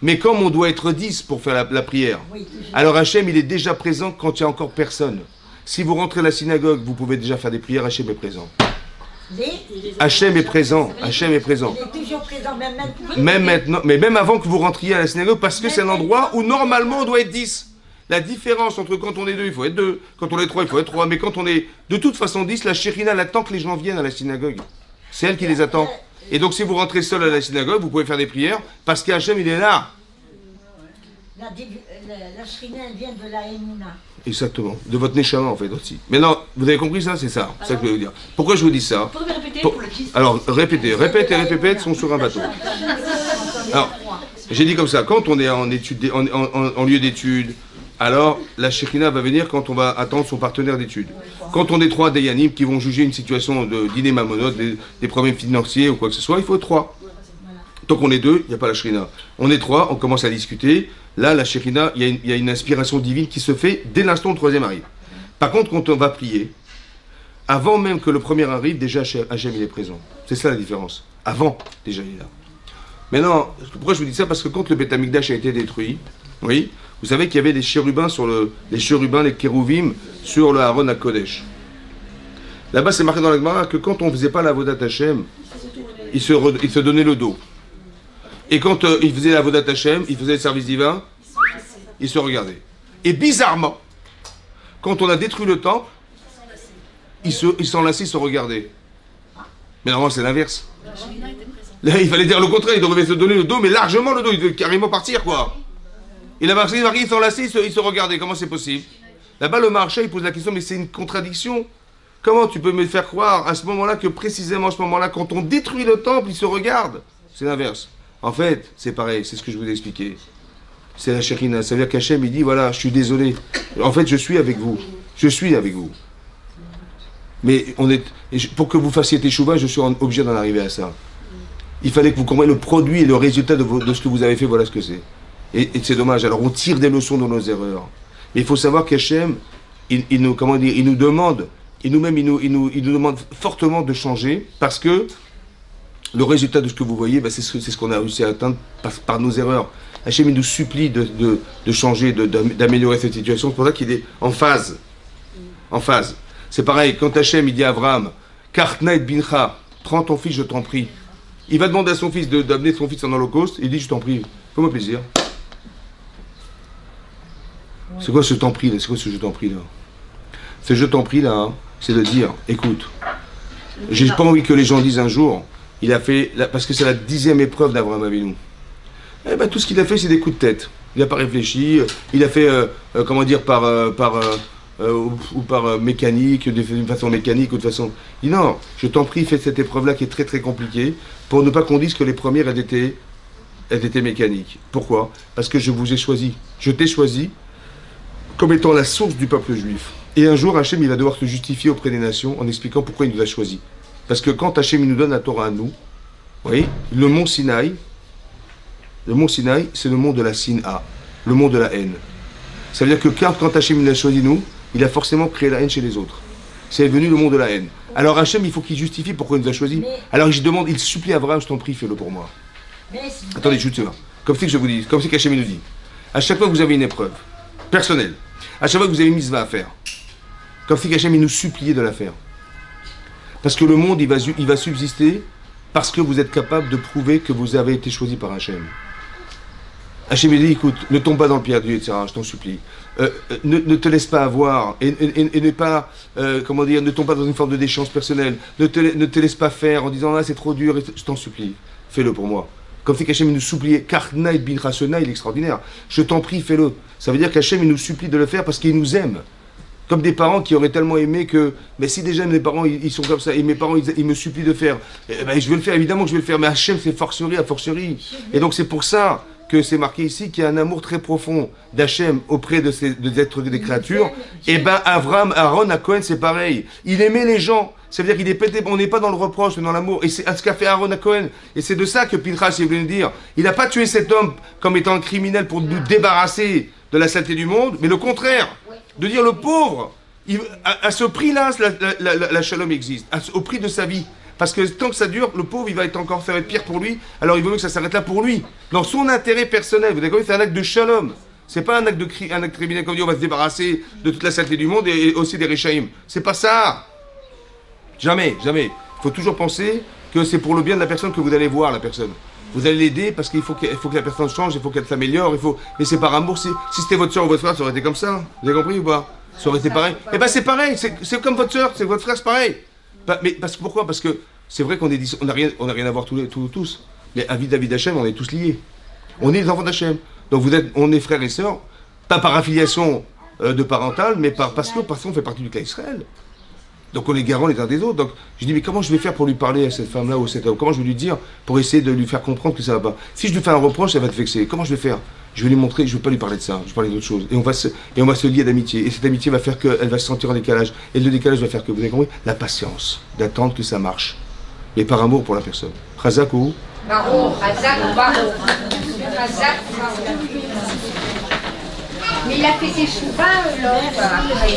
Mais comme on doit être 10 pour faire la prière, Oui, alors Hachem, il est déjà présent quand il n'y a encore personne. Si vous rentrez à la synagogue, vous pouvez déjà faire des prières, Hachem est présent. Hachem est présent, Hachem est présent. Il est toujours présent, même maintenant. Même maintenant, mais même avant que vous rentriez à la synagogue, parce que c'est un endroit où normalement on doit être 10. La différence entre quand on est 2, il faut être 2, quand on est 3, il faut être 3, mais quand on est de toute façon 10, la Shérina elle attend que les gens viennent à la synagogue. C'est elle qui les attend. Et donc si vous rentrez seul à la synagogue, vous pouvez faire des prières, parce qu'Hachem il est là. La Shrina, elle vient de la Emouna. Exactement, de votre Neshama en fait aussi. Maintenant, vous avez compris ça, c'est ça, c'est ça que je veux vous dire. Pourquoi je vous dis ça? Vous pouvez répéter pour le kiss. Alors, répétez, sont sur un bateau. Alors, j'ai dit comme ça, quand on est en, étude, en lieu d'étude, alors la Shekhina va venir quand on va attendre son partenaire d'étude. Quand on est 3 Dayanim qui vont juger une situation de dîner mamonote, des problèmes financiers ou quoi que ce soit, il faut 3. Tant qu'on est 2, il n'y a pas la Shekhina. On est 3, on commence à discuter. Là, la Shekhina, il y a une inspiration divine qui se fait dès l'instant où le troisième arrive. Par contre, quand on va prier, avant même que le premier arrive, déjà Hachem il est présent. C'est ça la différence. Avant, déjà il est là. Maintenant, pourquoi je vous dis ça? Parce que quand le Beth Amikdash a été détruit, oui, vous savez qu'il y avait des chérubins les kérouvim sur le Aaron à Kodesh. Là-bas, c'est marqué dans la Gemara que quand on ne faisait pas la Vodat Hachem, il se donnait le dos. Et quand il faisait la Vodat Hachem, il faisait le service divin, il se regardait. Et bizarrement, quand on a détruit le temple, il s'enlaçait, il se regardait. Mais normalement, c'est l'inverse. Là, il fallait dire le contraire, il devait se donner le dos, mais largement le dos, il devait carrément partir, quoi. Il a marché, il s'enlaçait, il se regardait. Comment c'est possible? Là-bas, le marché, il pose la question, mais c'est une contradiction. Comment tu peux me faire croire à ce moment-là que précisément à ce moment-là, quand on détruit le temple, il se regarde? C'est l'inverse. En fait, c'est pareil, c'est ce que je vous ai expliqué. C'est la Shekhina. Ça veut dire qu'Hachem, il dit, voilà, je suis désolé. En fait, je suis avec vous. Je suis avec vous. Mais pour que vous fassiez Teshuvah, je suis obligé d'en arriver à ça. Il fallait que vous compreniez le produit et le résultat de ce que vous avez fait, voilà ce que c'est. Et c'est dommage. Alors, on tire des leçons de nos erreurs. Mais il faut savoir qu'Hachem, il nous demande, il nous demande fortement de changer, parce que le résultat de ce que vous voyez, c'est ce qu'on a réussi à atteindre par nos erreurs. Hachem, il nous supplie de changer, d'améliorer cette situation. C'est pour ça qu'il est en phase. En phase. C'est pareil, quand Hachem, il dit à Abraham, Kartna et Bincha, prends ton fils, je t'en prie. Il va demander à son fils d'amener son fils en holocauste, il dit, je t'en prie, fais-moi plaisir. C'est quoi ce t'en prie là? C'est quoi ce je t'en prie là? Ce je t'en prie là, hein, c'est de dire, écoute, j'ai pas envie que les gens disent un jour, il a fait, parce que c'est la 10e épreuve d'Abraham Avinu. Eh ben, tout ce qu'il a fait, c'est des coups de tête. Il n'a pas réfléchi, il a fait, par mécanique, d'une façon mécanique ou de façon... Il dit non, je t'en prie, fais cette épreuve-là qui est très très compliquée, pour ne pas qu'on dise que les premières, elles étaient mécaniques. Pourquoi? Parce que je vous ai choisi. Je t'ai choisi comme étant la source du peuple juif. Et un jour, Hachem, il va devoir se justifier auprès des nations en expliquant pourquoi il nous a choisis. Parce que quand Hachem il nous donne la Torah à nous, vous voyez, le mont Sinaï, c'est le mont de la Sina, le mont de la haine. Ça veut dire que quand Hachem il a choisi nous, il a forcément créé la haine chez les autres. C'est venu le mont de la haine. Alors Hachem, il faut qu'il justifie pourquoi il nous a choisis. Alors il supplie à Abraham, je t'en prie, fais-le pour moi. Attendez, je suis comme c'est que je vous dis, comme c'est qu'Hachem nous dit. À chaque fois que vous avez une épreuve personnelle, à chaque fois que vous avez une mitzvah à faire, comme c'est qu'Hachem il nous suppliait de la faire. Parce que le monde, il va subsister parce que vous êtes capable de prouver que vous avez été choisi par Hachem. Hachem dit, écoute, ne tombe pas dans le piège, etc., je t'en supplie. Ne te laisse pas avoir, et ne pas, ne tombe pas dans une forme de déchéance personnelle. Ne te laisse pas faire en disant, ah, c'est trop dur, je t'en supplie. Fais-le pour moi. Comme fait qu'Hachem nous suppliait, Karna et Bin Rasona, il est extraordinaire. Je t'en prie, fais-le. Ça veut dire qu'Hachem il nous supplie de le faire parce qu'il nous aime. Comme des parents qui auraient tellement aimé que, mais si déjà mes parents ils sont comme ça et mes parents ils me supplient de faire, je vais le faire, évidemment que je vais le faire, mais Hachem c'est forcerie à forcerie. Et donc c'est pour ça que c'est marqué ici qu'il y a un amour très profond d'Hachem auprès des créatures. Et Avram, Aaron, à Cohen c'est pareil. Il aimait les gens. Ça veut dire qu'il est pété, on n'est pas dans le reproche, mais dans l'amour. Et c'est ce qu'a fait Aaron à Cohen. Et c'est de ça que Pinchas est venu nous dire. Il n'a pas tué cet homme comme étant un criminel pour nous débarrasser de la saleté du monde, mais le contraire. De dire le pauvre, à ce prix-là, la shalom existe, au prix de sa vie. Parce que tant que ça dure, le pauvre, il va être encore faire pire pour lui. Alors il vaut mieux que ça s'arrête là pour lui. Dans son intérêt personnel. Vous avez compris, c'est un acte de shalom. C'est pas un acte un acte criminel comme dit on va se débarrasser de toute la saleté du monde et aussi des Réchaïm. C'est pas ça. Jamais, jamais. Il faut toujours penser que c'est pour le bien de la personne que vous allez voir la personne. Vous allez l'aider parce qu'il faut que la personne change, il faut qu'elle s'améliore, mais c'est par amour. Si c'était votre soeur ou votre frère, ça aurait été comme ça. Vous avez compris ou pas? Ça aurait été pareil. Eh ben c'est pareil, c'est comme votre soeur, c'est votre frère, c'est pareil. Mais pourquoi? Parce que c'est vrai qu'on n'a rien à voir tous. Mais à David Hachem, on est tous liés. On est les enfants d'Hachem. Donc on est frères et sœurs, pas par affiliation de parentale, mais parce qu'on fait partie du clan Israël. Donc on est garants les uns des autres. Donc je dis mais comment je vais faire pour lui parler à cette femme-là ou à cet homme? Comment je vais lui dire pour essayer de lui faire comprendre que ça va pas? Si je lui fais un reproche, elle va te vexer. Comment je vais faire? Je vais lui montrer, je ne vais pas lui parler de ça, je vais parler d'autre chose. Et on va se lier d'amitié. Et cette amitié va faire qu'elle va se sentir en décalage. Et le décalage va faire que, vous avez compris, la patience, d'attendre que ça marche. Et par amour pour la personne. Chazak ou Baruch, Chazak ou Baruch. Chazak ou Baruch. Mais il a fait ses chouvas, l'autre, après.